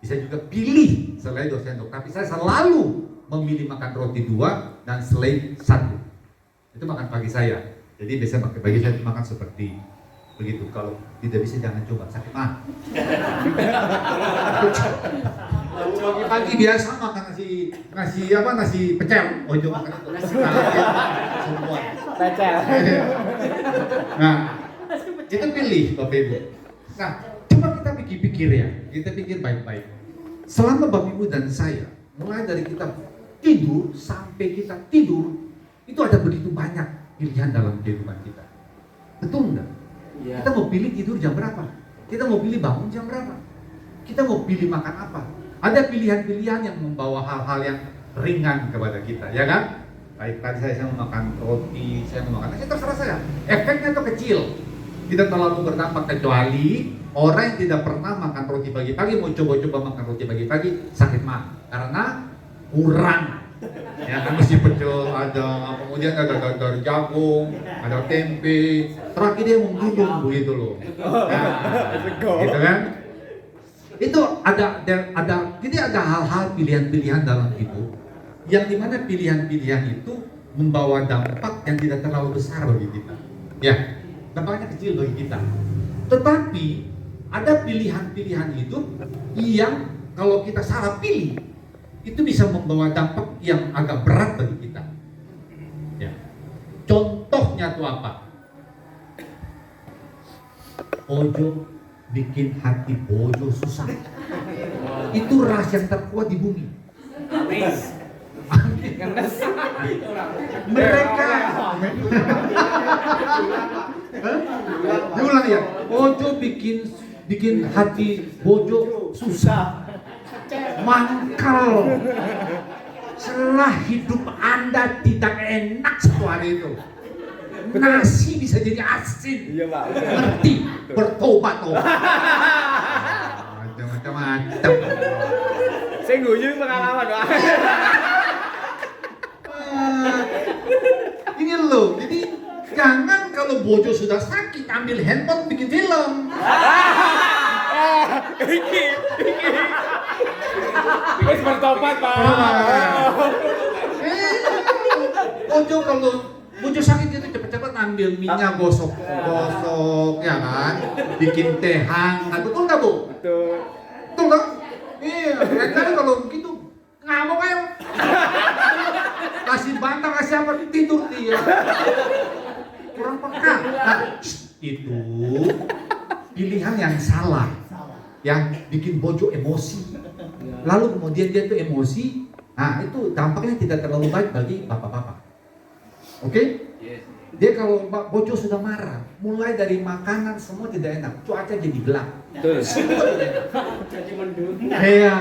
bisa juga pilih selai 2 sendok. Tapi saya selalu memilih makan roti 2 dan selai 1. Itu makan pagi saya. Jadi biasanya pakai pagi saya makan seperti begitu. Kalau tidak bisa jangan coba, sakit mah. Pagi-pagi biasa makan nasi pecel. Oh itu makan itu. Semua. Pecel. Nah, kita pilih Bapak Ibu. Nah, coba kita pikir ya. Kita pikir baik-baik. Selama Bapak Ibu dan saya, mulai dari kita tidur sampai kita tidur, itu ada begitu banyak pilihan dalam kehidupan kita. Betul enggak? Iya. Kita mau pilih tidur jam berapa? Kita mau pilih bangun jam berapa? Kita mau pilih makan apa? Ada pilihan-pilihan yang membawa hal-hal yang ringan kepada kita, ya kan? Baik, tadi saya mau makan roti, saya mau makan nasi, terserah saya. Efeknya itu kecil, tidak terlalu berdampak kecuali orang yang tidak pernah makan roti pagi-pagi mau coba-coba makan roti pagi-pagi sakit mah karena kurang. Ya kan mesti pecel ada, kemudian ada dari jagung, ada tempe, terakhir dia mau minum begitu loh. Nah, gitu kan? Itu ada jadi ada hal-hal pilihan-pilihan dalam hidup yang dimana pilihan-pilihan itu membawa dampak yang tidak terlalu besar bagi kita. Ya, dampaknya kecil bagi kita. Tetapi ada pilihan-pilihan hidup yang kalau kita salah pilih, itu bisa membawa dampak yang agak berat bagi kita. Ya. Contohnya tuh apa? Ojo bikin hati bojo susah. Itu rahasia terkuat di bumi. Mereka diulang ya. Ojo bikin hati bojo susah, mangkal. Setelah hidup Anda tidak enak satu hari itu, nasi bisa jadi asin. Iya, Pak. Ngerti? Bertobat tuh. Macam-macam. Saya guyu pengalaman, Pak. Ini loh, jadi jangan kalau bojo sudah sakit ambil handphone bikin film. Wes bertobat, Pak. Bojo kalau bojo sakit itu cepet-cepet ambil minyak gosok ya kan, bikin teh hangat, betul nggak Bu? Betul. Betul nggak? Iya, mereka kalau begitu ngamuk aja. Kasih bantal, kasih apa, tidur dia. Kurang peka. Nah, itu pilihan yang salah, yang bikin bojo emosi. Lalu kemudian dia tuh emosi, nah itu dampaknya tidak terlalu baik bagi bapak-bapak. Oke? Dia kalau bojo sudah marah, mulai dari makanan semua tidak enak, cuaca jadi gelap. Betul. Iya.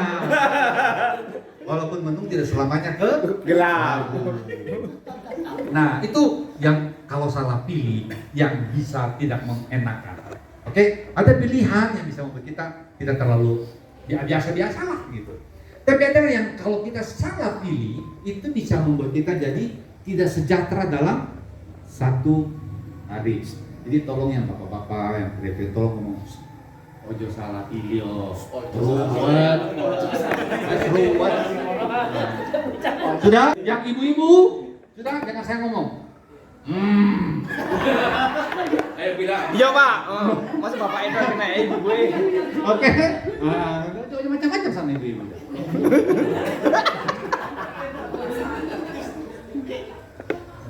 Walaupun mendung tidak selamanya Gelap. Nah, itu yang kalau salah pilih yang bisa tidak mengenakan. Oke? Ada pilihan yang bisa membuat kita tidak terlalu biasa-biasa lah gitu. Tapi ada yang kalau kita salah pilih itu bisa membuat kita jadi tidak sejahtera dalam satu hari. Jadi tolong yang bapak-bapak yang kreatif tolong ngomong ojo salah pilih ruwet. Sudah? Yang ibu-ibu sudah jangan saya ngomong. Ayo bilang. Iya, Pak. Masa bapak itu kena ibu gue. Oke. Macam-macam sama ibu-ibu.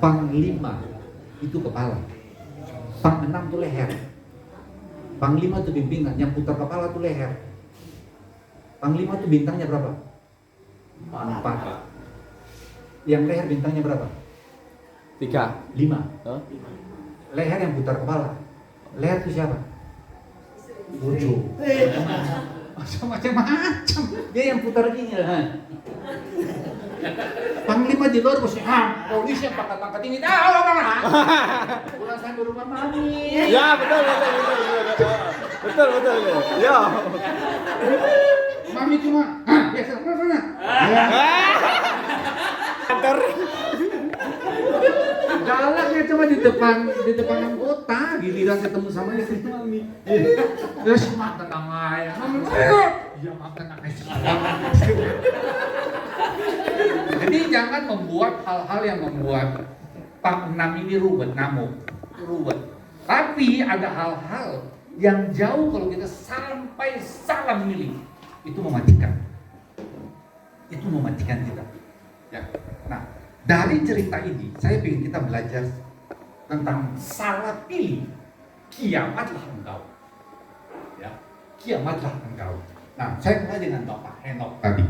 Panglima itu kepala. Pang-6 itu leher. Panglima itu pimpinan, yang putar kepala itu leher. Panglima itu bintangnya berapa? 4. Yang leher bintangnya berapa? 3. 5. Hah? Leher yang putar kepala. Leher itu siapa? Bojo. Macam-macam. Dia yang putar gini lah. Panglima di luar bos, polisi yang pangkat ini, pulang saya berumah mami. Ya, betul. Betul. Ya. Mami cuma, biasa mana? Kantor. Galaknya cuma di depan anggota, giliran ketemu sama istri mami. Ya semua tenang aja. Iya makan Jadi jangan membuat hal-hal yang membuat Pak 6 ini ruwet. Tapi ada hal-hal yang jauh kalau kita sampai salah memilih, itu mematikan. Itu mematikan kita. Ya. Nah, dari cerita ini saya ingin kita belajar tentang salah pilih. Kiamatlah engkau. Ya, kiamatlah engkau. Nah, saya mulai dengan Bapak Henok tadi.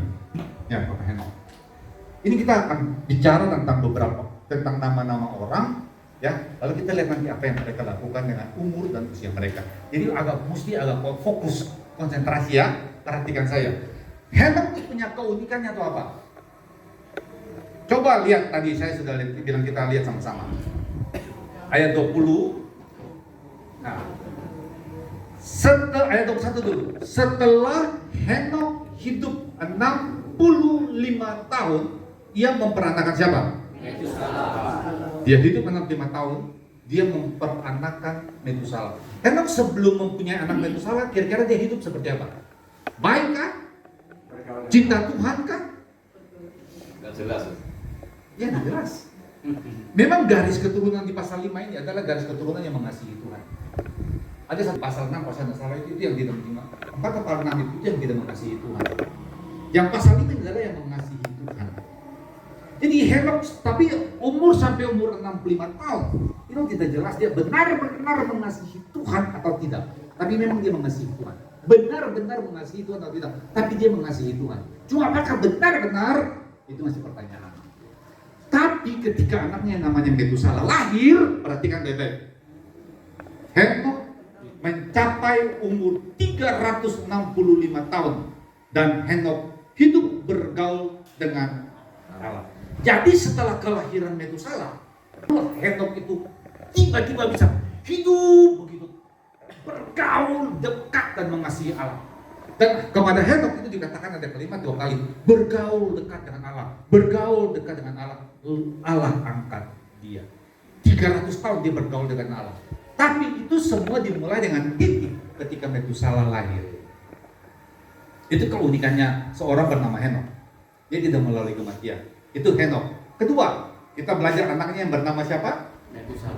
Ya, Bapak Henok. Ini kita akan bicara tentang nama-nama orang, ya. Lalu kita lihat nanti apa yang mereka lakukan dengan umur dan usia mereka. Jadi mesti agak fokus, konsentrasi ya. Perhatikan saya. Henok punya keunikannya itu apa? Coba lihat tadi saya sudah bilang kita lihat sama-sama. Ayat 20. Nah, ayat 21 dulu. Setelah Henok hidup 65 tahun, ia memperanakan siapa? Dia hidup 65 tahun, dia memperanakan Metusalah. Henok sebelum mempunyai anak Metusalah, kira-kira dia hidup seperti apa? Baik kah? Cinta Tuhan kah? Nggak jelas. Ya nggak jelas. Memang garis keturunan di pasal 5 ini adalah garis keturunan yang mengasihi Tuhan. Ada satu pasal 6, pasal salah itu yang tidak menerima. 4 atau pasal 6 itu yang tidak mengasihi Tuhan. Yang pasal 5 adalah yang mengasihi Tuhan. Jadi Henok, tapi umur sampai umur 65 tahun, itu tidak jelas dia benar-benar mengasihi Tuhan atau tidak. Tapi memang dia mengasihi Tuhan. Benar-benar mengasihi Tuhan atau tidak. Tapi dia mengasihi Tuhan. Cuma apakah benar-benar? Itu masih pertanyaan. Tapi ketika anaknya yang namanya Metusala lahir, perhatikan baik-baik. Henok mencapai umur 365 tahun dan Henok hidup bergaul dengan Allah. Jadi setelah kelahiran Metusala, Henok itu tiba-tiba bisa hidup begitu, bergaul dekat dan mengasihi Allah. Dan kepada Henok itu dikatakan ada kalimat 2 kali, bergaul dekat dengan Allah, bergaul dekat dengan Allah. Allah angkat dia. 300 tahun dia bergaul dengan Allah. Tapi itu semua dimulai dengan titik ketika Metusala lahir. Itu keunikannya seorang bernama Henok. Dia tidak melalui kematian. Itu Henok. Kedua, kita belajar anaknya yang bernama siapa?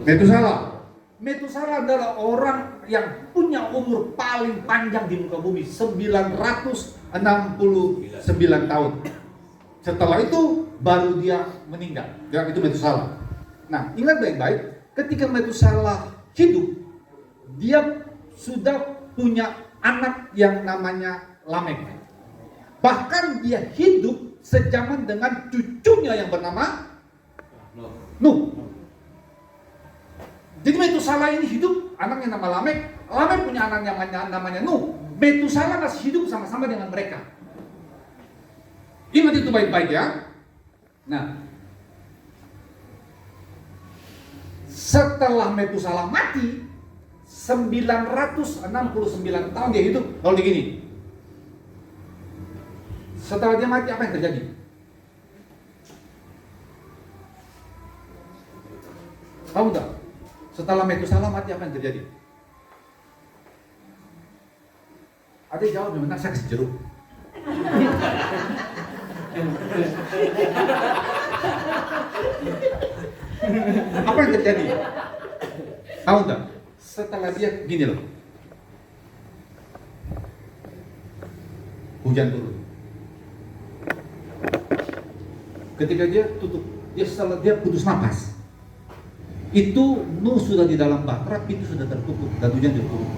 Metusala. Metusala adalah orang yang punya umur paling panjang di muka bumi, 969 tahun. Setelah itu baru dia meninggal. Dan itu Metusala. Nah, ingat baik-baik, ketika Metusala hidup, dia sudah punya anak yang namanya Lamek. Bahkan dia hidup sejaman dengan cucunya yang bernama Nuh. Jadi Metusala ini hidup, anaknya nama Lamek. Lamek punya anak yang namanya Nuh. Metusala masih hidup sama-sama dengan mereka. Ingat itu baik-baik ya. Nah, setelah Metusala mati, 969 tahun dia hidup. Lalu begini, setelah dia mati apa yang terjadi? Tahu enggak? Setelah Metusala mati apa yang terjadi? Ada yang jawab, benar saya kasih jeruk. Apa yang terjadi? Tahu enggak? Setelah dia gini loh, hujan turun. Ketika dia tutup, setelah dia putus napas, itu Nuh sudah di dalam bahtera, pintu sudah tertutup dan hujan sudah turun.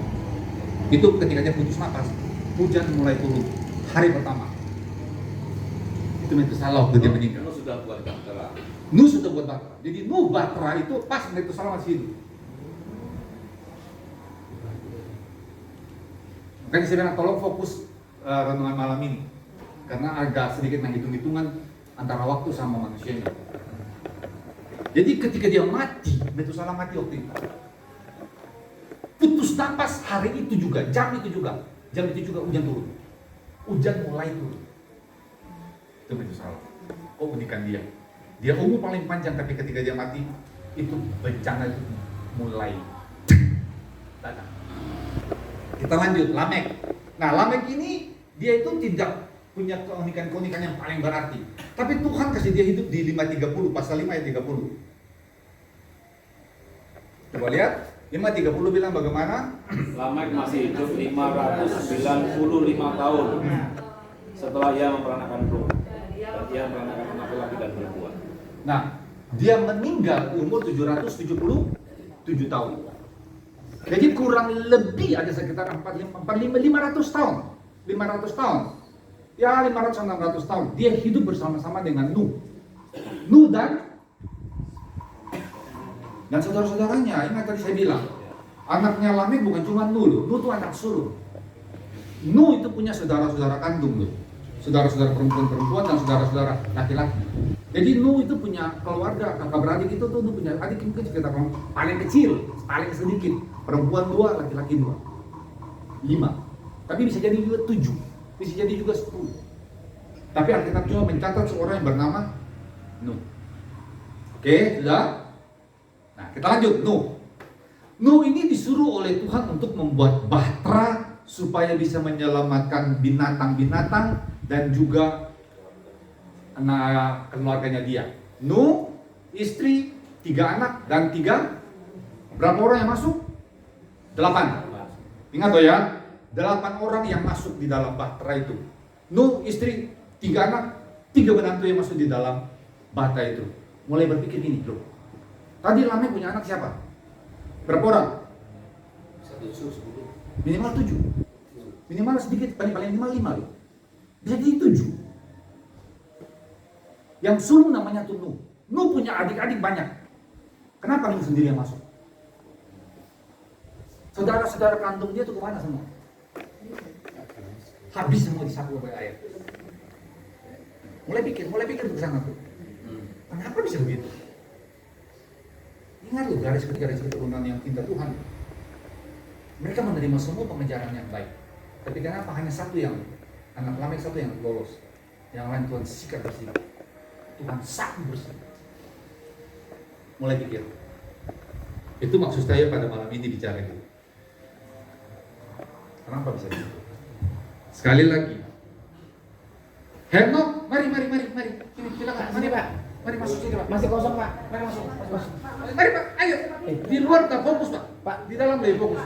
Itu ketika dia putus napas, hujan mulai turun hari pertama. Itu Metusala waktu dia meninggal. Nuh sudah buat bahtera. Nuh sudah buat bahtera. Jadi Nuh bahtera itu pas Metusala masih hidup. Makanya saya bilang tolong fokus renungan malam ini, karena agak sedikit menghitung-hitungan antara waktu sama manusianya. Jadi ketika dia mati, Metusala mati waktu itu, putus napas hari itu juga, jam itu juga hujan turun. Hujan mulai turun. Itu Metusala. Oh, unikan dia. Dia umur paling panjang, tapi ketika dia mati, itu bencana itu mulai datang. Kita lanjut, Lamek. Nah, Lamek ini dia itu tidak punya keunikan yang paling berarti. Tapi Tuhan kasih dia hidup di 530, pasal 5 ayat 30. Coba lihat, 530 bilang bagaimana? Lamek masih hidup 595 tahun setelah ia memperanakan Nuh, dan ia memperanakan anak laki dan perempuan. Nah, dia meninggal di umur 777 tahun. Jadi kurang lebih ada sekitar 500 tahun. 500 tahun. Ya 500-600 tahun. Dia hidup bersama-sama dengan Nuh. Nuh dan saudara-saudaranya. Ingat tadi saya bilang, anaknya Lamek bukan cuma Nuh loh. Nuh itu anak sulung. Nuh itu punya saudara-saudara kandung loh. Saudara-saudara perempuan dan saudara-saudara laki-laki. Jadi Nuh itu punya keluarga, kakak beradik itu tuh Nuh punya adik mungkin sekitar paling kecil, paling sedikit. Perempuan 2, laki-laki 2. 5. Tapi bisa jadi juga 7. Bisa jadi juga 10. Tapi Alkitab cuma mencatat seorang yang bernama Nuh. Oke, sudah? Nah, kita lanjut. Nuh. Nuh ini disuruh oleh Tuhan untuk membuat bahtera supaya bisa menyelamatkan binatang-binatang dan juga keluarganya dia. Nuh istri, 3 anak, dan 3. Berapa orang yang masuk? 8. Ingat loh ya, 8 orang yang masuk di dalam bahtera itu. Nuh istri, 3 anak, 3 menantu yang masuk di dalam bahtera itu. Mulai berpikir gini, bro. Tadi Lamek punya anak siapa? Berapa orang? Minimal 7. Minimal sedikit, paling minimal 5 loh. Bisa jadi 7. Yang sulung namanya tuh Nuh. Nuh punya adik-adik banyak. Kenapa Nuh sendiri yang masuk? Saudara-saudara kandung dia tuh kemana semua? Habis semua disapu oleh air. Mulai pikir ke sana tuh. Kenapa bisa begitu? Ingat loh garis keturunan yang cinta Tuhan. Mereka menerima semua pengejaran yang baik. Tapi kenapa hanya satu yang anak Lamek, satu yang lolos, yang lain Tuhan sikat bersih. Tuhan sapu bersih. Mulai pikir. Itu maksud saya pada malam ini bicara itu. Kenapa bisa begitu? Sekali lagi. Henok, mari. Sini, silakan. Mari Pak. Mari masuk sini Pak. Masih kosong, Pak. Mari masuk. Mari Pak, ayo. Di luar tak fokus Pak. Di dalam lebih fokus.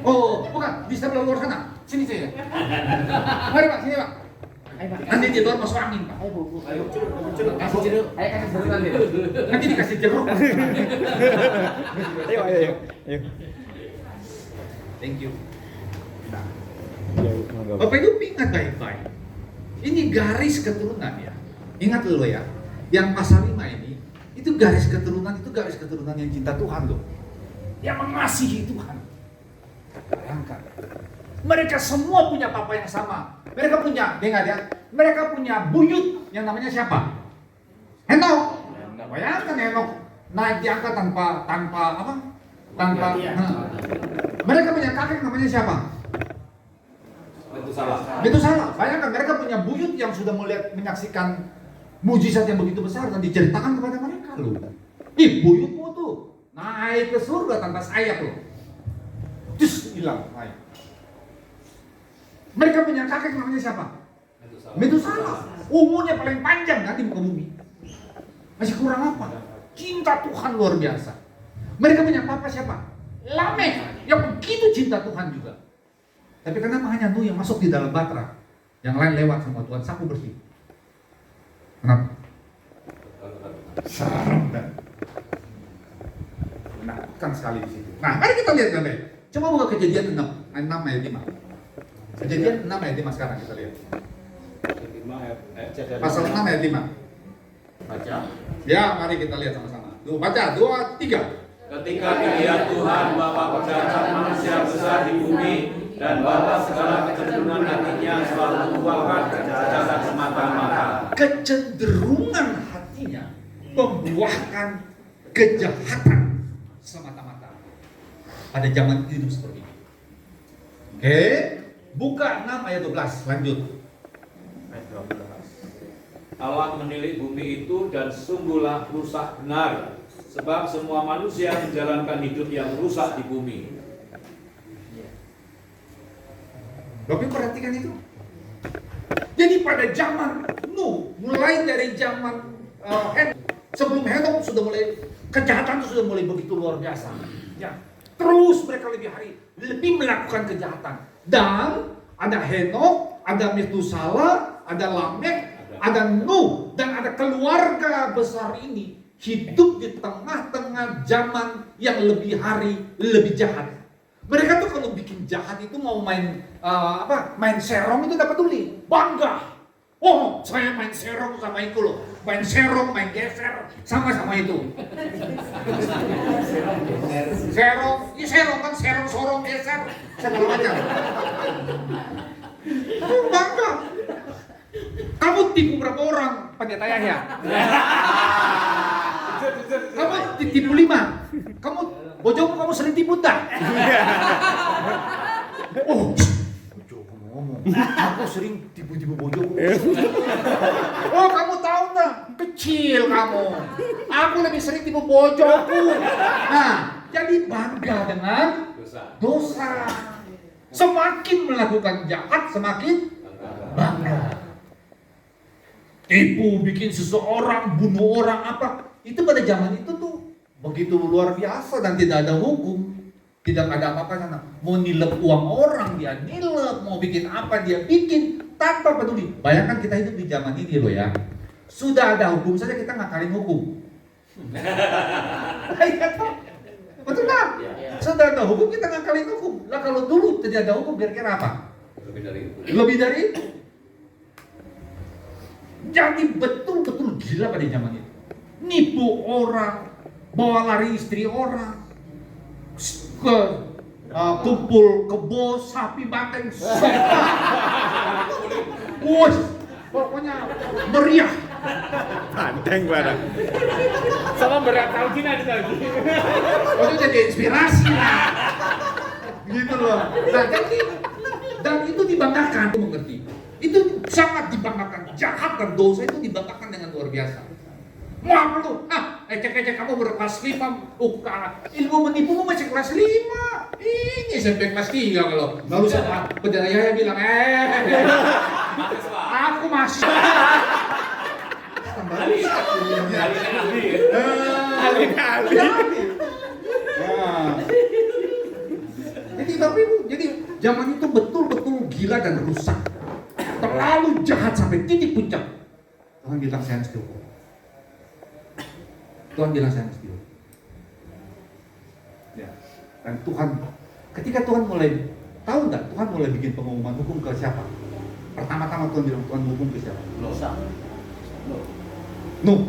Oh, bukan. Di sebelah luar sana. Sini saya. Mari Pak, sini Pak. Nanti di luar masuk angin Pak. Ayo, kasih jeruk. Ayo kasih jeruk nanti. Nanti dikasih jeruk. Ayo. Thank you. Bapak Ibu ingat baik-baik. Ini garis keturunan ya. Ingat dulu ya. Yang pasal 5 ini, itu garis keturunan yang cinta Tuhan loh. Yang mengasihi Tuhan. Bayangkan. Mereka semua punya papa yang sama. Mereka punya, dengar ya. Mereka punya buyut yang namanya siapa? Henok. Bayangkan Henok naik diangkat tanpa apa? Mereka punya kakek namanya siapa? Itu salah. Bayangkan mereka punya buyut yang sudah menyaksikan mujizat yang begitu besar dan diceritakan kepada mereka loh. Buyutmu tuh naik ke surga tanpa sayap loh. Terus hilang naik. Mereka punya kakek namanya siapa? Metusalah. Umurnya paling panjang kan di muka bumi. Masih kurang apa? Cinta Tuhan luar biasa. Mereka punya papa siapa? Lamek, yang begitu cinta Tuhan juga. Tapi kenapa hanya Nuh yang masuk di dalam bahtera? Yang lain lewat sama Tuhan sapu bersih. Kenapa? Serem dan menakutkan sekali di situ. Nah, mari kita lihat gambar. Coba buka Kejadian 6 ayat 5. Kejadian 6 ayat 5 sekarang kita lihat. Pasal 6 ayat 5. Baca. Ya, mari kita lihat sama-sama. Tuh, baca 2, 3. Ketika dilihat Tuhan bahwa kejahat manusia besar di bumi dan bahwa segala kecenderungan hatinya selalu membuahkan kejahatan semata-mata. Kecenderungan hatinya membuahkan kejahatan semata-mata. Pada zaman hidup seperti ini. Oke, buka 6 ayat 12, lanjut. Ayat 12. Allah menilik bumi itu dan sungguhlah rusak benar, sebab semua manusia menjalankan hidup yang rusak di bumi. Bapak perhatikan itu. Jadi pada zaman Nuh, mulai dari zaman sebelum Henok sudah mulai kejahatan itu sudah mulai begitu luar biasa. Ya, terus mereka lebih melakukan kejahatan. Dan ada Henok, ada Metusalah, ada Lamek, ada Nuh, dan ada keluarga besar ini hidup di tengah-tengah zaman yang lebih jahat. Mereka tuh kalau bikin jahat itu mau main main serong itu dapat duit, bangga. Oh, saya main serong sama itu loh. Main serong, main geser, sama-sama itu. Serong kan serong, sorong, geser, segala macam. Bangga. Kamu tipu berapa orang? Pendeta Yahya. Kamu tipu 5. Bojomu sering tipu tak? Oh, bojomu ngomong. Aku sering tipu-tipu bojomu. Oh, kamu tahu tak? Kecil kamu. Aku lebih sering tipu bojoku. Nah, jadi bangga dengan dosa. Semakin melakukan jahat, semakin bangga. tipu, bikin seseorang, bunuh orang apa. Itu pada zaman itu tuh begitu luar biasa dan tidak ada hukum. Tidak ada apa-apa sana. Mau nilep uang orang dia nilep, mau bikin apa dia bikin tanpa peduli. Bayangkan kita hidup di zaman ini loh ya. Sudah ada hukum saja kita ngakalin hukum. Betul kan? Sudah ada hukum kita ngakalin hukum. Lah kalau dulu tidak ada hukum kira-kira apa? Lebih dari itu. Lebih dari itu. Jadi betul-betul gila pada zaman itu. Nipu orang, bawa lari istri orang, ke kumpul kebo, sapi, banteng, wah, pokoknya meriah. Banteng barang. Sama berat tahu gini ada lagi. Oh, itu jadi inspirasi lah. Gitu loh. Nah, jadi dan itu dibanggakan, aku mengerti. Itu sangat dibanggakan. Jahat dan dosa itu dibanggakan dengan luar biasa. Wah lu, ecek-ecek kamu berkelas 5, ilmu menipumu masih kelas 5. Ini sampai kelas 3 kalau. Lalu sama penjara bilang, aku masih. Jadi zaman itu betul-betul gila dan rusak. Terlalu jahat sampai titik puncak. Tuhan bilang saya mesti hukum. Tuhan bilang saya mesti hukum. Ya. Dan Tuhan, ketika Tuhan mulai, tahu nggak? Tuhan mulai bikin pengumuman hukum ke siapa? Pertama-tama Tuhan bilang Tuhan hukum ke siapa? Nuh.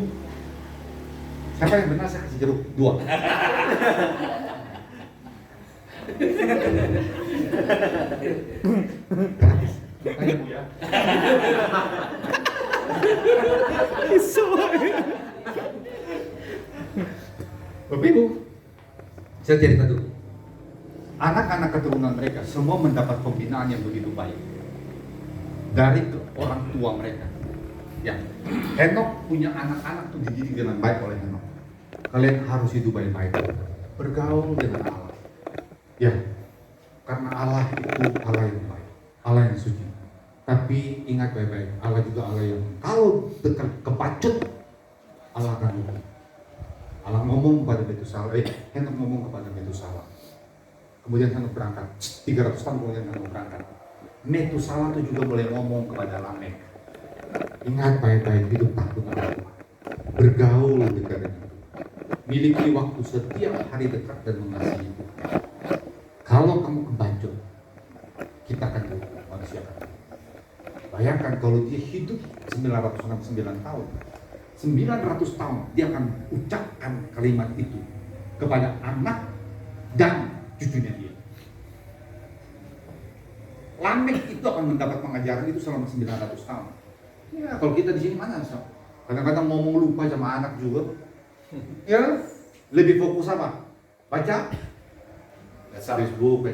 Siapa yang benar saya kasih jeruk 2. Gratis. Tanya Bu ya. Bapak Ibu, saya cerita dulu. Anak-anak keturunan mereka semua mendapat pembinaan yang begitu baik dari orang tua mereka. Ya, Henok punya anak-anak tuh dididik dengan baik oleh Henok. Kalian harus hidup baik-baik, bergaul dengan Allah. Ya, karena Allah itu Allah yang baik, Allah yang suci. Tapi ingat baik-baik, Allah juga Allah yang kalau dekat kepacut, Allah akan hukum. Allah ngomong kepada Metusalah, Henok ngomong kepada Metusalah. Kemudian Henok berangkat, 300 tahun kemudian Henok berangkat. Metusalah itu juga boleh ngomong kepada Lamek. Ingat baik-baik, hidup takut Allah. Bergaul dekat dengan Tuhan. Miliki waktu setiap hari dekat dan mengasihi Tuhan. Kalau kamu kebancut, kita akan dihukum manusia. Bayangkan kalau dia hidup 969 tahun. 900 tahun dia akan ucapkan kalimat itu kepada anak dan cucunya dia. Lamek itu akan mendapat pengajaran itu selama 900 tahun. Ya, kalau kita di sini mana so? Kadang-kadang ngomong lupa sama anak juga. Ya, lebih fokus apa? Baca Facebook,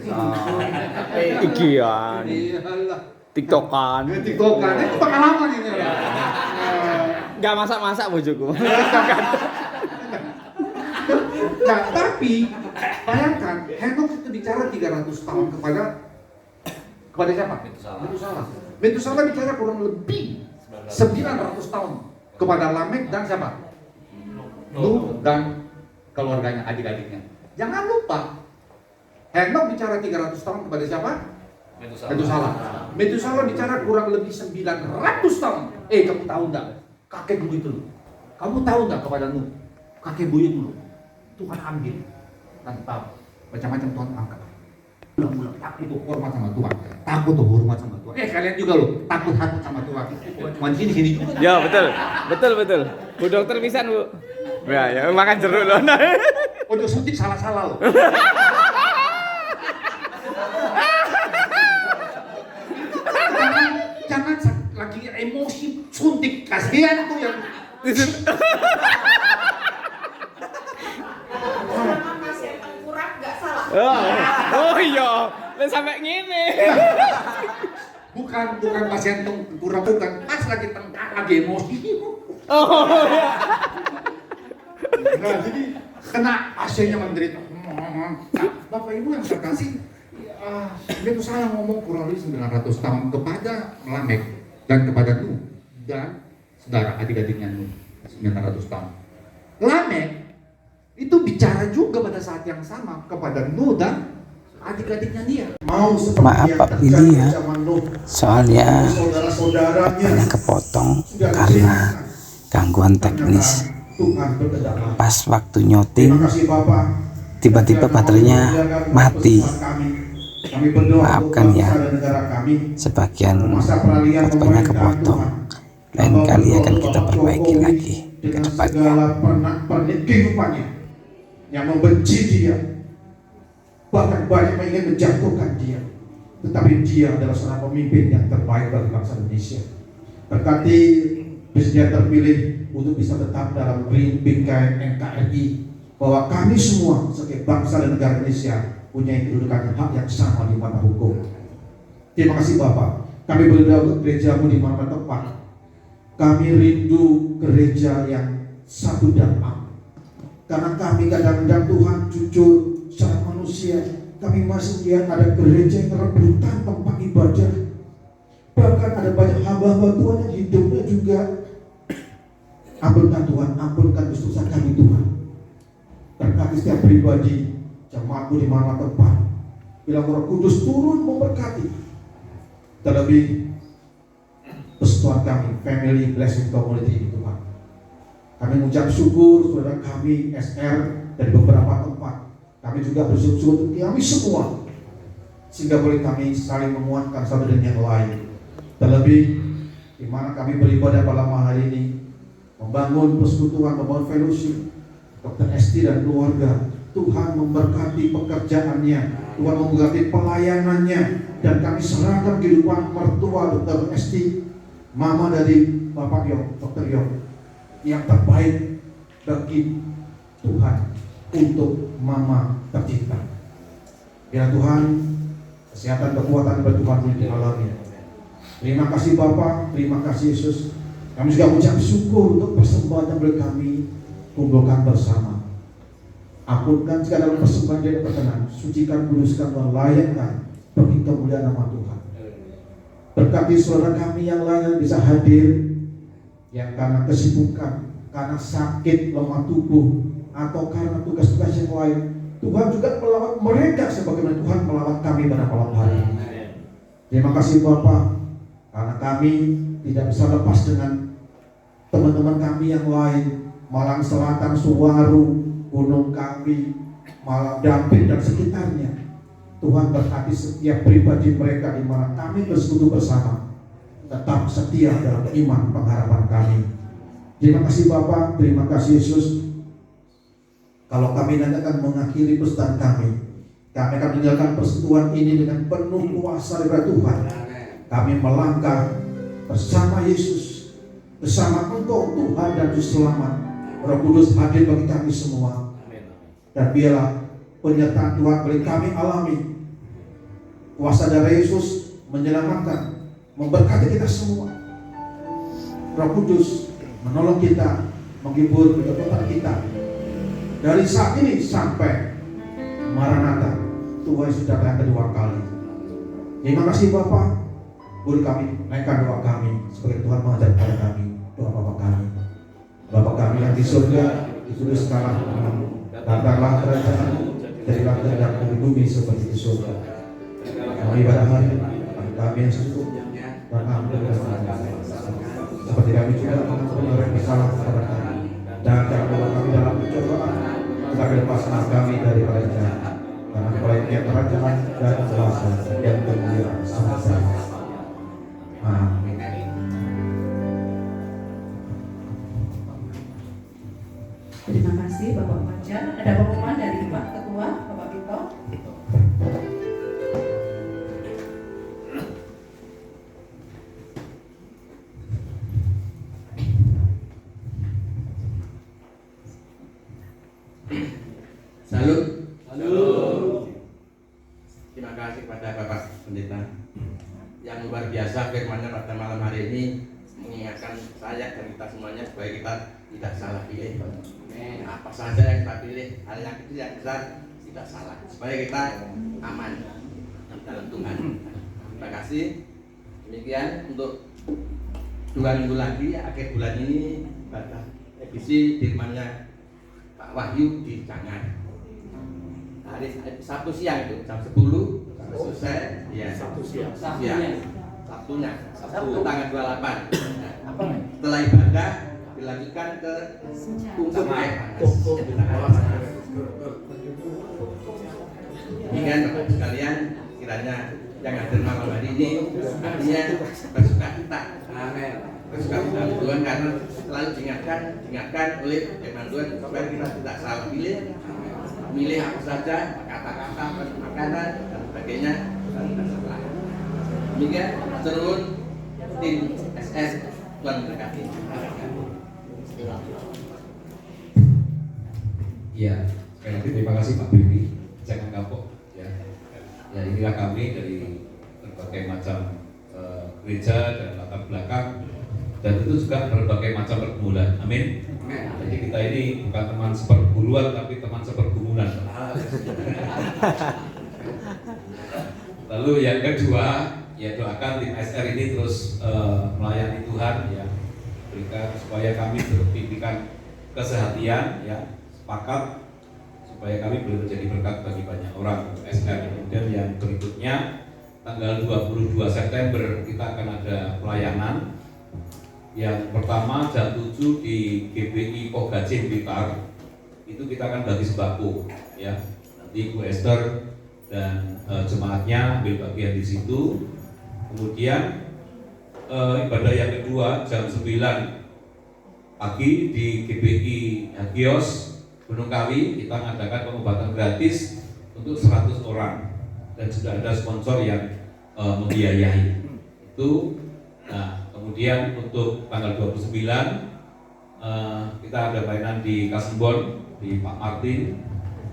Ikian, TikTokan. TikTokan, itu pengalaman ini. Gak masak-masak bojoku. Nah, tapi bayangkan Henok itu bicara 300 tahun kepada siapa? Metusalah bicara kurang lebih 900 tahun kepada Lamek dan siapa? Nuh dan keluarganya, adik-adiknya. Jangan lupa, Henok bicara 300 tahun kepada siapa? Metusalah. Metusalah bicara kurang lebih 900 tahun. Kamu tahu enggak? Kakek buyut dulu. Kamu tahu enggak kepada Nuh? Kakek buyut dulu. Tuhan ambil tanpa macam-macam Tuhan angkat. Ulang-ulang takut tuh hormat sama Tuhan. Takut tuh hormat sama Tuhan. Kalian juga loh takut sama Tuhan. Cuma di sini juga. Ya betul. Bu dokter pisan Bu. Ya makan jeruk loh. Untuk suntik salah-salah loh. jangan lagi emosi suntik, kasihan tuh yang Oh iya, sampai ngene. Bukan pasien kurang, bukan pas lagi tengkar, lagi emosi. Oh iya. Nah, jadi kena pasiennya menderita. Nah, Bapak Ibu yang saya kasih, itu saya ngomong kurang lebih 900 tahun kepada Lamek dan kepada Nuh dan saudara adik-adiknya 900 tahun. Lamek itu bicara juga pada saat yang sama kepada Nuh dan adik-adiknya dia. Mau seperti Maaf yang Pak terjadi Billy ya, zaman Nuh. soalnya Saudara-saudaranya apanya kepotong sudah karena disingkirkan. gangguan teknis. Tuhan berkehendak. Pas waktu nyoting, Terima kasih Bapak. tiba-tiba baterainya mati. Kami berdoa Maafkan untuk ya, bangsa dan negara kami. sebagian Masa peralihan fotonya pemerintahan kepotong. Tuhan. Lain Hamba kali berdoa akan untuk kita Bapak perbaiki Jokowi lagi ke dengan depannya. segala pernik kehidupannya yang membenci dia, bahkan banyak yang ingin menjatuhkan dia, tetapi dia adalah seorang pemimpin yang terbaik bagi bangsa Indonesia. Berkati presiden terpilih untuk bisa tetap dalam bingkai NKRI, bahwa kami semua sebagai bangsa dan negara Indonesia punya kedudukan hak yang sama di mata hukum. Terima kasih Bapak. Kami berdoa untuk gerejamu di mana tempat. Kami rindu gereja yang satu dan am. Karena kami kadang-kadang Tuhan jujur secara manusia, kami masih melihat ada gereja yang rebutan tempat ibadah. Bahkan ada banyak hamba-hamba Tuhan yang hidupnya juga. Ampunkan Tuhan, ampunkan dosa kami Tuhan. Berkati setiap pribadi, jemaatmu di mana tempat. Bila Roh Kudus turun memberkati. Terlebih persekutuan kami, Family Blessing Community ini Tuhan. Kami mengucap syukur saudara kami SR dari beberapa tempat. Kami juga bersyukur untuk kami semua, sehingga boleh kami saling menguatkan satu dengan yang lain. Terlebih di mana kami beribadah pada malam hari ini, membangun persekutuan, membangun fellowship, Dr. Esti dan keluarga. Tuhan memberkati pekerjaannya, Tuhan memberkati pelayanannya, dan kami serahkan kehidupan mertua Dr. Esti, mama dari Bapak Yok, Dr. Yok, yang terbaik bagi Tuhan untuk mama tercinta. Biar Tuhan kesehatan, kekuatan bertuhan di alamnya. Terima kasih Bapak, terima kasih Yesus. Kami juga mengucap syukur untuk persembahan yang boleh kami kumpulkan bersama. Ampunkan segala persembahan yang berkenan, sucikan, kuduskan, dan layakkan bagi kemuliaan nama Tuhan. Berkati saudara kami yang lain yang bisa hadir, yang karena kesibukan, karena sakit, lemah tubuh, atau karena tugas-tugas yang lain, Tuhan juga melawat mereka sebagaimana Tuhan melawat kami pada malam hari ini. Terima kasih Bapak, karena kami tidak bisa lepas dengan teman-teman kami yang lain, Malang Selatan, Suwaru, Gunung Kawi, Malang Dampit dan sekitarnya. Tuhan berkati setiap pribadi mereka di mana kami bersekutu bersama, tetap setia dalam iman pengharapan kami. Terima kasih Bapak, terima kasih Yesus. Kalau kami nanti akan mengakhiri pesan kami akan menjalankan persekutuan ini dengan penuh kuasa dari Tuhan. Kami melangkah bersama Yesus, bersama Engkau Tuhan dan Juru Selamat. Roh Kudus hadir bagi kami semua. Dan biarlah penyertaan Tuhan bagi kami alami. Kuasa dari Yesus menyelamatkan, memberkati kita semua. Roh Kudus menolong kita, menghibur kekuatan kita. Dari saat ini sampai Maranatha, Tuhan sudah datang kedua kali. Terima kasih Bapak. Boleh kami naikkan doa kami sebagai Tuhan mengajar kepada kami. Doa Bapak kami. Bapa kami yang di surga, dikuduskanlah namamu. Datanglah kerajaan-Mu, jadilah kehendakmu di bumi seperti di surga. Kami pada hari kami yang secukupnya, dan ampunilah kami seperti kami juga mengampuni orang yang salah kepada kami. Dan jangan bawa kami dalam pencobaan, tetapi lepaskanlah kami daripada jahat. Karena baiknya kerajaan dan kuasa dan kemuliaan sampai. Amin. Terima kasih Bapak Fajar. Ada pengumuman dari Pak Ketua, Bapak Vito. Salut. Salut. Terima kasih kepada Bapak Pendeta yang luar biasa firman-Nya pada malam hari ini, mengingatkan saya dan kita semuanya supaya kita tidak salah pilih. Apa saja yang kita pilih, hal yang kecil yang besar tidak salah, supaya kita aman dalam Tuhan. Terima kasih. Demikian untuk 2 minggu lagi akhir bulan ini batas revisi firmannya Pak Wahyu di Cangar. Hari Sabtu siang itu jam 10 selesai ya. Sabtu siang. Sabtunya tanggal 28. Setelah ibadah dilanjutkan ke kungkup air panas. Demikian Bapak sekalian, kiranya yang hadir malam hari ini artinya bersuka cita. Amin. Bersuka cita Tuhan karena selalu diingatkan oleh firman Tuhan supaya kita tidak salah milih apa saja kata-kata, makanan dan sebagainya dan setelah. Demikian turun tim SS Tuhan berkati. Iya, sekali lagi terima kasih Pak Bibi, jangan kapok ya. Ya inilah kami dari berbagai macam gereja dan latar belakang, dan itu juga berbagai macam pergumulan. Amin. Jadi kita ini bukan teman seperguruan tapi teman sepergumulan. Lalu yang kedua, ya doakan tim SR ini terus melayani Tuhan ya, berikan supaya kami diberikan kesehatian ya, sepakat supaya kami boleh menjadi berkat bagi banyak orang SR. Kemudian yang berikutnya tanggal 22 September kita akan ada pelayanan. Yang pertama jam 7 di GBI Pogacin Blitar. Itu kita akan bagi sembako ya. Nanti Bu Esther dan jemaatnya ambil bagian di situ. Kemudian ibadah yang kedua jam 9 pagi di GBI Hagios Gunung Kawi kita mengadakan pengobatan gratis untuk 100 orang dan sudah ada sponsor yang membiayai itu. Nah, kemudian untuk tanggal 29 kita ada pelayanan di Kasembon di Pak Martin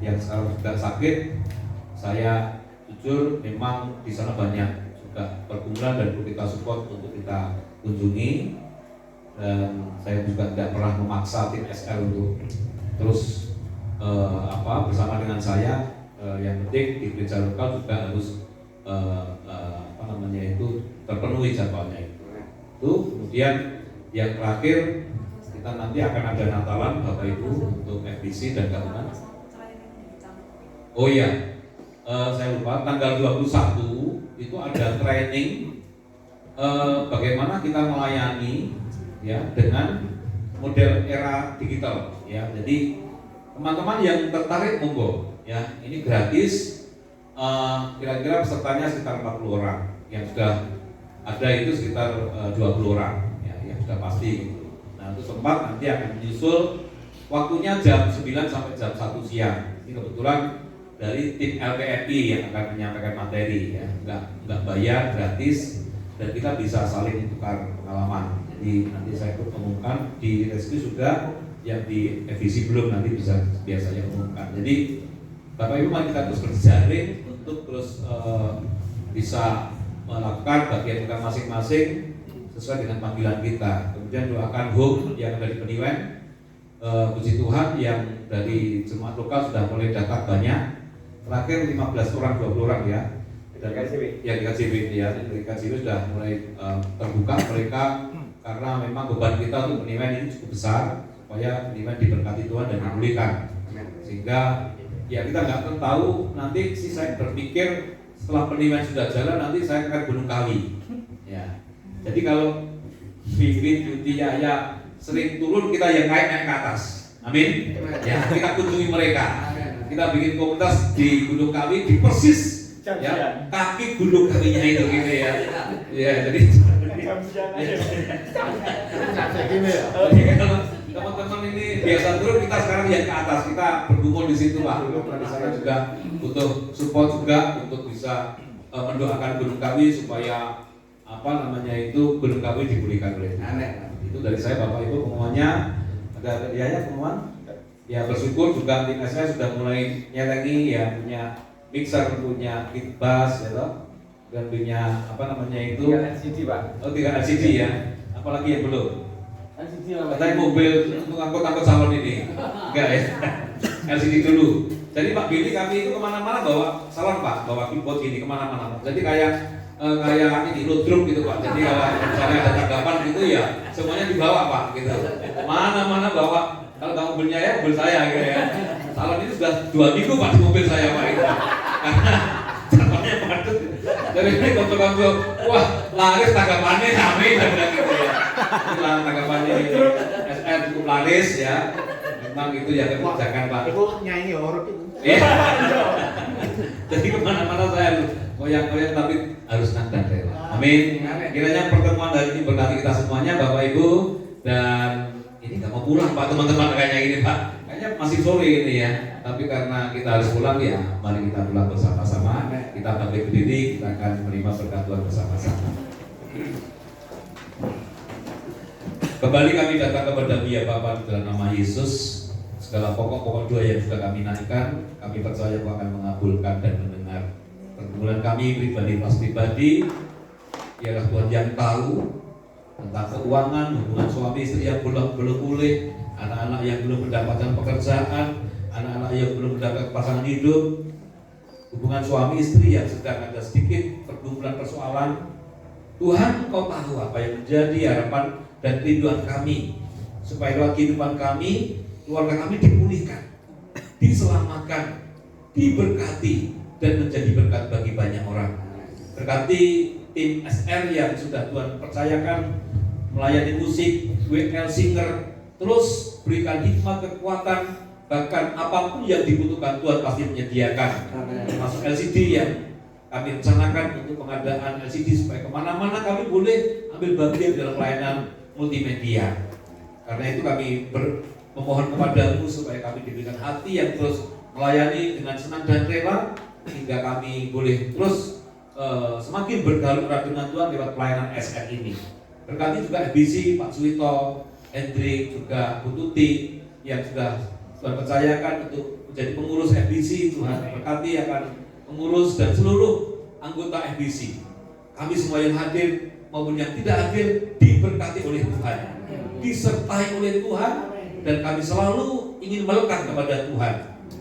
yang sekarang sudah sakit. Saya jujur memang di sana banyak juga pergumulan dan perlu kita support untuk kita kunjungi, dan saya juga tidak pernah memaksa tim SL untuk terus bersama dengan saya. Yang penting di gereja lokal juga harus terpenuhi jadwalnya itu. Kemudian yang terakhir kita nanti akan ada Natalan Bapak Ibu untuk FBC dan gabungan. Oh iya, saya lupa tanggal 21 itu ada training bagaimana kita melayani ya dengan model era digital ya. Jadi teman-teman yang tertarik monggo ya, ini gratis. Kira-kira pesertanya sekitar 40 orang, yang sudah ada itu sekitar 20 orang ya, yang sudah pasti gitu. Nah itu tempat nanti akan menyusul, waktunya jam 9 sampai jam 1 siang. Ini kebetulan dari tim LPMI yang akan menyampaikan materi ya, nggak bayar, gratis, dan kita bisa saling tukar pengalaman. Jadi nanti saya umumkan di rescue sudah, yang di FVC belum, nanti bisa biasanya umumkan. Jadi Bapak Ibu mari kita terus berjaring untuk terus bisa melakukan bagian kita masing-masing sesuai dengan panggilan kita. Kemudian doakan home yang ada di Peniwen, puji Tuhan yang dari jemaat lokal sudah mulai datang banyak. Terakhir 15 orang, 20 orang ya. Dan yang di KJB ya, dari KJB sudah mulai terbuka mereka, karena memang beban kita untuk Peniwen ini cukup besar, supaya Peniwen diberkati Tuhan dan dipulihkan. Sehingga ya kita nggak tahu nanti sih, saya berpikir setelah Peniwen sudah jalan nanti saya akan Gunung Kawi ya. Jadi kalau Fitri, Yuti, Yaya sering turun, kita yang naik ke atas. Amin ya, kita kunjungi mereka. Kita bikin komunitas di Gunung Kawi, di persis ya kaki Gunung Kawinya itu gitu ya. Ya jadi teman-teman ini biasa turun, kita sekarang yang ke atas, kita berkumpul di situ Pak. Di sana juga butuh support juga untuk bisa mendoakan Gunung Kawi supaya Gunung Kawi dipulihkan oleh Tuhan. Itu dari saya Bapak Ibu pengumumannya. Ada hadiahnya pengumuman? Ya bersyukur juga tim saya sudah mulai nyelengi ya, punya mixer, punya kit bass ya toh, dan punya 3 LCD Pak. Oh 3 LCD ya. Apalagi yang belum? Katanya mobil untuk angkut calon ini enggak ya. LCD dulu. Jadi Pak Billy kami itu kemana-mana bawa salon Pak, bawa keyboard gini kemana-mana. Jadi kayak ini road trip gitu Pak. Jadi kalau misalnya ada tanggapan gitu ya semuanya dibawa Pak gitu. Mana-mana bawa. Kalau kamu mobilnya ya mobil saya gitu ya. Salon itu sudah 2 minggu Pak di mobil saya Pak itu. Karena contohnya padat. Dari ini konco-konco, wah laris tanggapannya rame dan bilang gitu ya. Ini tanggapannya SR cukup laris ya. Memang itu ya kebijakan Pak. Itu nyanyi orang itu. Iya. Jadi kemana-mana saya goyang-goyang tapi harus nada rela. Amin. Kiranya pertemuan hari ini berkati kita semuanya Bapak Ibu, dan ini nggak mau pulang Pak teman-teman kayaknya ini Pak. Kayaknya masih sore ini ya. Tapi karena kita harus pulang ya, mari kita pulang bersama-sama. Kita bangkit berdiri, kita akan menerima berkat Tuhan bersama-sama. Kembali kami datang kepada Dia Bapa di dalam nama Yesus. Segala pokok-pokok doa yang sudah kami naikkan, kami percaya Tuhan akan mengabulkan dan mendengar. Pergumulan kami pribadi, ialah Tuhan yang tahu tentang keuangan, hubungan suami istri yang belum pulih, anak-anak yang belum mendapatkan pekerjaan, anak-anak yang belum mendapat pasangan hidup, hubungan suami istri yang sedang ada sedikit pergumulan persoalan. Tuhan, Engkau tahu apa yang menjadi harapan dan rinduan kami, supaya lewat kehidupan kami, keluarga kami dipulihkan, diselamatkan, diberkati, dan menjadi berkat bagi banyak orang. Berkati tim SR yang sudah Tuhan percayakan melayani musik, WL singer, terus berikan hikmat, kekuatan, bahkan apapun yang dibutuhkan Tuhan pasti menyediakan. Termasuk LCD yang kami rencanakan untuk pengadaan LCD supaya kemana-mana kami boleh ambil bagian dalam pelayanan multimedia. Karena itu kami memohon kepadamu supaya kami diberikan hati yang terus melayani dengan senang dan rela, hingga kami boleh terus semakin bergaul erat dengan Tuhan lewat pelayanan SR ini. Berkati juga FBC, Pak Suwito, Hendrik, juga Bu Tuti yang sudah Tuhan percayakan untuk menjadi pengurus FBC. Tuhan berkati akan pengurus dan seluruh anggota FBC. Kami semua yang hadir maupun yang tidak hadir diberkati oleh Tuhan, disertai oleh Tuhan, dan kami selalu ingin melekat kepada Tuhan.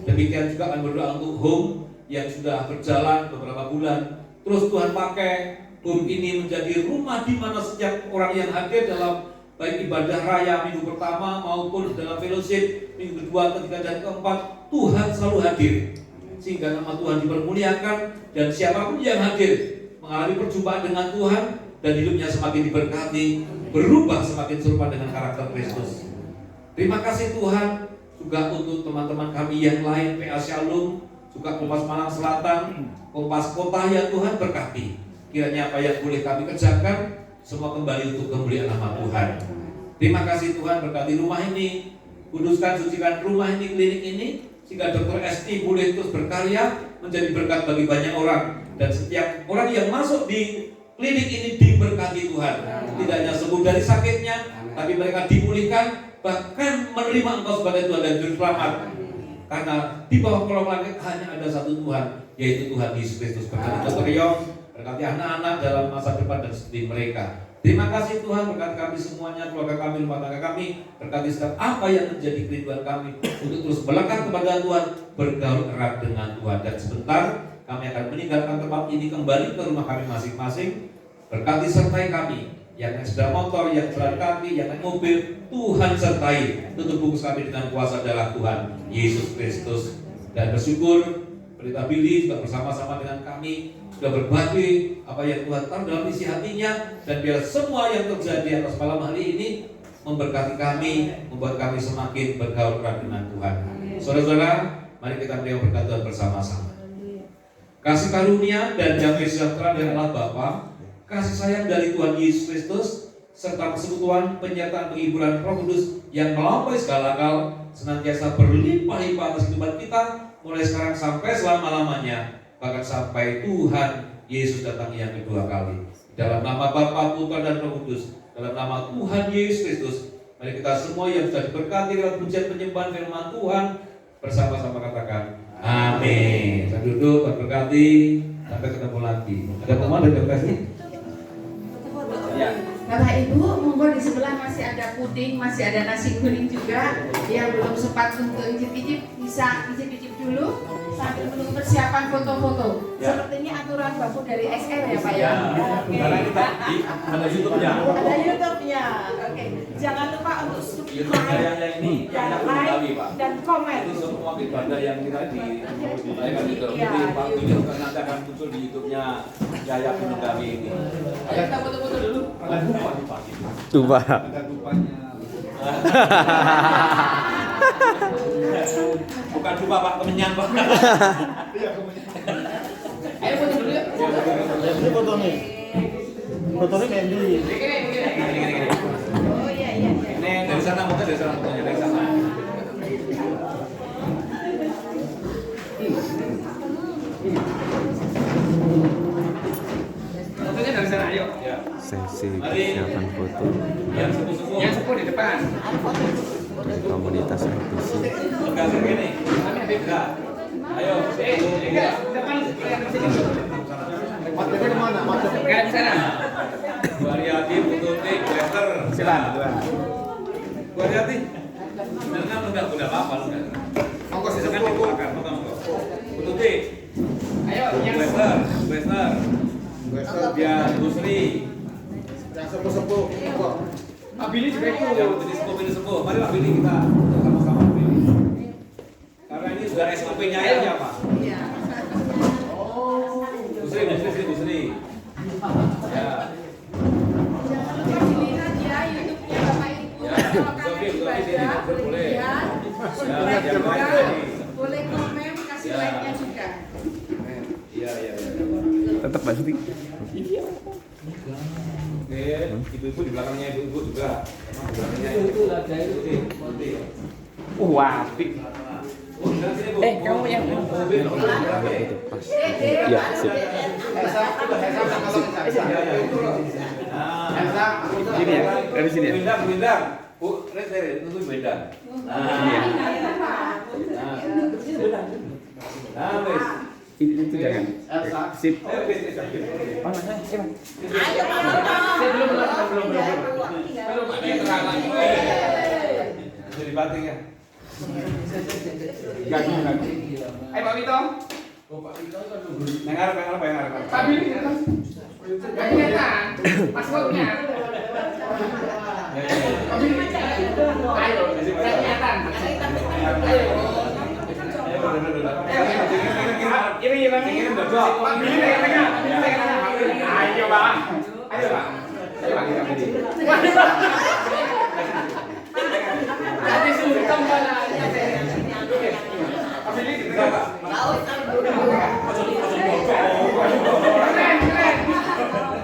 Demikian juga kami berdoa untuk home yang sudah berjalan beberapa bulan. Terus Tuhan pakai home ini menjadi rumah di mana setiap orang yang hadir dalam baik ibadah raya minggu pertama maupun dalam fellowship minggu kedua, ketiga, dan keempat, Tuhan selalu hadir. Sehingga nama Tuhan dipermuliakan, dan siapapun yang hadir mengalami perjumpaan dengan Tuhan dan hidupnya semakin diberkati, berubah semakin serupa dengan karakter Kristus. Terima kasih Tuhan juga untuk teman-teman kami yang lain, PA Shalom, juga Kompas Malang Selatan, Kompas Kota, yang Tuhan berkati. Kiranya apa yang boleh kami kerjakan semua kembali untuk kemuliaan nama Tuhan. Terima kasih Tuhan, berkati rumah ini, kuduskan, sucikan rumah ini, klinik ini, sehingga Dr. ST boleh terus berkarya menjadi berkat bagi banyak orang, dan setiap orang yang masuk di klinik ini diberkati Tuhan. Tidak hanya sembuh dari sakitnya, tapi mereka dipulihkan, bahkan menerima Engkau sebagai Tuhan dan Juru Selamat. Karena di bawah kolong langit hanya ada satu Tuhan, yaitu Tuhan Yesus Kristus. Berkati Dr. Yong, berkati anak-anak dalam masa depan dan studi mereka. Terima kasih Tuhan, berkati kami semuanya, keluarga kami, rumah tangga kami, berkati setiap apa yang menjadi kerinduan kami untuk terus melekat kepada Tuhan, bergaul erat dengan Tuhan. Dan sebentar kami akan meninggalkan tempat ini kembali ke rumah kami masing-masing. Berkati sertai kami, yang naik sepeda motor, yang jalan kaki, yang naik mobil, Tuhan sertai. Tutup bungkus kami dengan kuasa darah Tuhan Yesus Kristus. Dan bersyukur Pelita Billy juga bersama-sama dengan kami sudah berbagi apa yang Tuhan tahu dalam isi hatinya, dan biar semua yang terjadi atas malam hari ini memberkati kami, membuat kami semakin bergaul erat dengan Tuhan. Saudara-saudara, mari kita beri berkat Tuhan bersama-sama. Kasih karunia dan damai sejahtera dari Allah Bapa, kasih sayang dari Tuhan Yesus Kristus, serta persekutuan, penyertaan, penghiburan Roh Kudus yang melampaui segala akal senantiasa berlimpah-limpah atas kehidupan kita, mulai sekarang sampai selama-lamanya, bahkan sampai Tuhan Yesus datang yang kedua kali. Dalam nama Bapa, Putra, dan Roh Kudus, dalam nama Tuhan Yesus Kristus, mari kita semua yang sudah diberkati lewat pujian penyembahan firman Tuhan bersama-sama katakan amin. Saya duduk, berkati, sampai ketemu lagi. Ada teman dari depresi? Bapak Ibu, monggo di sebelah masih ada puding, masih ada nasi kuning juga yang belum sempat untuk icip-icip, bisa icip-icip dulu. dulu sambil menunggu persiapan foto-foto. Ya. Sepertinya aturan baku dari XL ya Pak ya. Oke. Karena kita ada YouTube-nya. Ada YouTube-nya. Oke. Jangan lupa untuk YouTube subscribe yang ini yang dan belum kami, like Pak. dan komen. Itu semua ibadah yang kita ditayangkan di dalam Iya, video. Pak di video nanti akan muncul di YouTube-nya Yaya Gunung Kami ini. Ayo kita foto-foto dulu. Ada lupa. Tuh Pak. Ada rupanya. Bukan lupa Pak, kemenyan Pak. Iya, kemudian. Ayo foto dulu yuk. Ini foto nih. Fotonya Mendy. Gini. Oh iya iya. Ini dari sana fotonya dari sana. Fotonya dari sana, ayo. Ya. Sesi persiapan foto Yang sepuh-sepuh. Yang sepuh di depan. komunitas RPC. Enggak segini. Kami Habib enggak. Ayo, enggak. Depan Matanya kemana? Matanya. enggak di sana. Bu Ariati, Bu Tuti, Bu Esther. Silakan. Bu Ariati. Sebenarnya udah apa-apa lu enggak. Monggo sisakan di belakang, monggo. Bu Tuti. Ayo, Bu Esther, Bu Esther. Biar Bu Sri. Yang sepuh-sepuh. Kok. Pak Billy juga ikut. Ya, Billy sepuh. Mari Pak Billy kita sama-sama Billy. Karena ini sudah SOP-nya ya, Pak. Iya. Bu Sri. Ya. Jangan lupa dilihat ya YouTube-nya Bapak Ibu. Ya. Kalau kalian ibadah boleh lihat, subscribe Ya, juga, ya. boleh komen, kasih Ya. like-nya juga. Iya. Tetap pasti. Oke, ibu-ibu di belakangnya ibu-ibu juga. Belakangnya itu ada itu. Wah, apik. Kamu yang Ya, sip. Sini ya, dari sini ya. Bindang. Bu, tunggu bindang. Nah, wes. Itu jangan. Sip. Ayo, wes. Oh, nah, Bang. Belum. Ada yang terang lagi. Jadi batik ya. Gagu. Ayo Pak Wito. Nengar. Pak Billy. Gak kelihatan. Paspornya. Ayo, gak kelihatan. Ini Bang. Pak Billy pegang tengah. Ayo Bang. Ayo Bang. Nanti sultan mana? Pak Billy pegang Pak. Keren.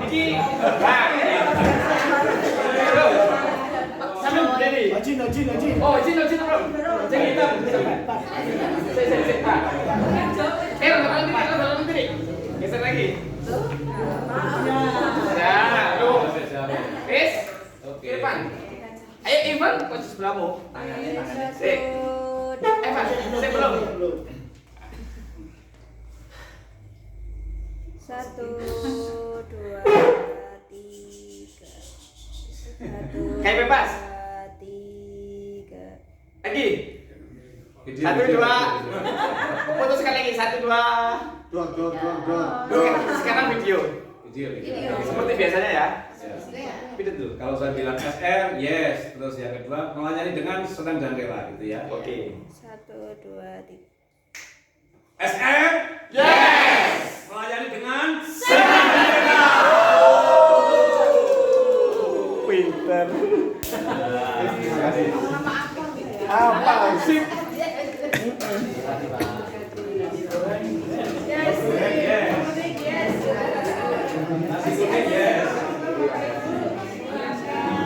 Iki. Sambil berdiri. Ajin. Oh, Jin bro. Jangan hitam. Sip, Pak. Kalau diri. Geser lagi. Ya, lu. Wis. Oke. Depan. Ayo Ivan, kunci sebelahmu. Tangannya. Sip. Evan, sip belum? 1, 2, 3. Kayak bebas. 3. Lagi. 1, 2. Foto sekali lagi. 1, 2. Dor. Sekarang video. Seperti biasanya ya. Itu tuh. Kalau saya bilang SR, yes. Terus yang kedua melayani dengan senang dan rela gitu ya. Oke. 1, 2, 3. SR, Yes. melayani dengan Pinter. Apa sih? nasi kuning yes.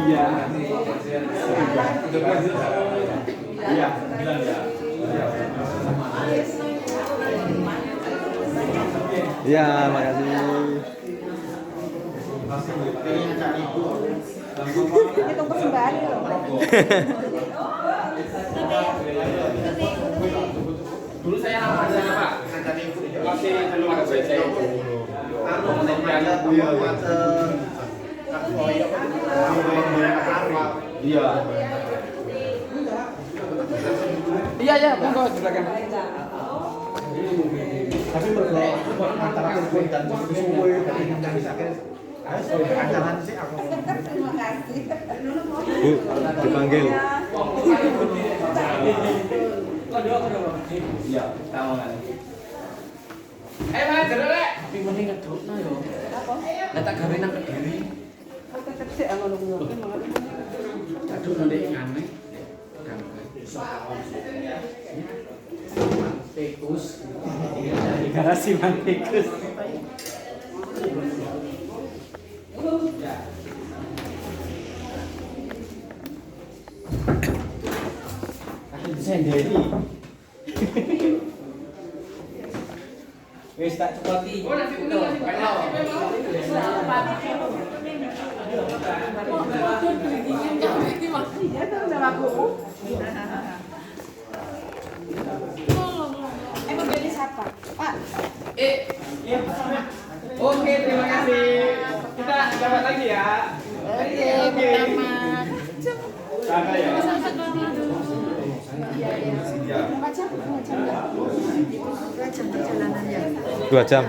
Iya. Iya. Bilang ya. Ya, makasih. Ini tunggu sembari loh. Dulu saya nama aja Pak. Masih belum ada BC. Iya, monggo di belakang. Tapi berdoa antara kumpul dan suwe tapi nang sakit. Ayo ajaran sih aku. Terima kasih. Bu, dipanggil. Iya, tahu kan. Mas, jero rek. Tapi mending ngedrukno yo. Apa? Lah tak gawe nang Kediri. Aku tetep ngono-ngono ki mangan. Aduh ndek ngane. Mantekus. Di garasi Mantekus. Aku sendiri. Wis tak cepoti. Oh, nasi kuning nasi Emang jadi siapa? Pak. Oke, terima kasih. Kita dapat lagi ya. Oke, pertama. Sana ya. Jam perjalanannya. 2 jam.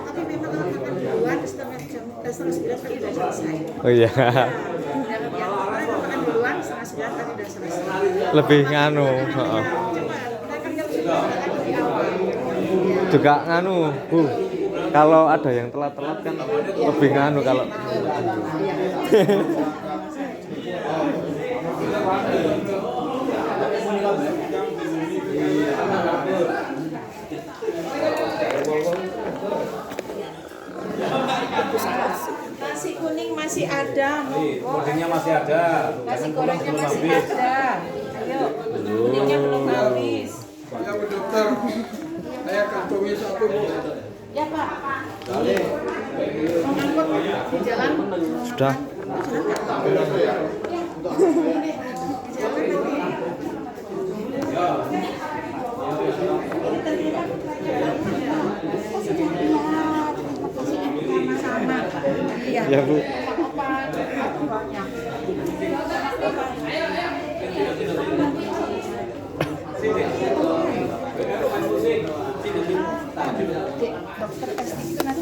Tapi memang kalau makan duluan setengah 9 tadi udah selesai. Oh iya. Kalau makan duluan setengah 9 tadi udah selesai. Lebih nganu, heeh. Juga nganu, Bu. Kalau ada yang telat-telat kan lebih nganu kalau Nasi kuning masih ada, Kodenya masih ada. nasi gorengnya masih ada. Ayo, kuningnya belum habis. Ya Bu Dokter, saya kantongi satu Bu. Ya Pak. Mau ngangkut di jalan? sudah. Ya, Bu. Dokter pasti itu nanti.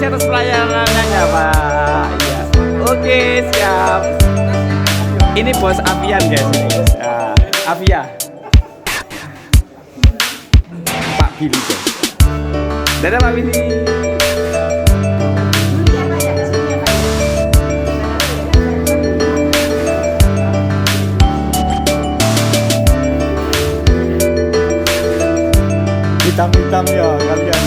atas pelayanannya ya Pak. Ya. Oke siap. Ini bos Avian guys. Nah, Avia. Pak Billy guys. Dadah Pak Billy. Hitam-hitam ya kalian.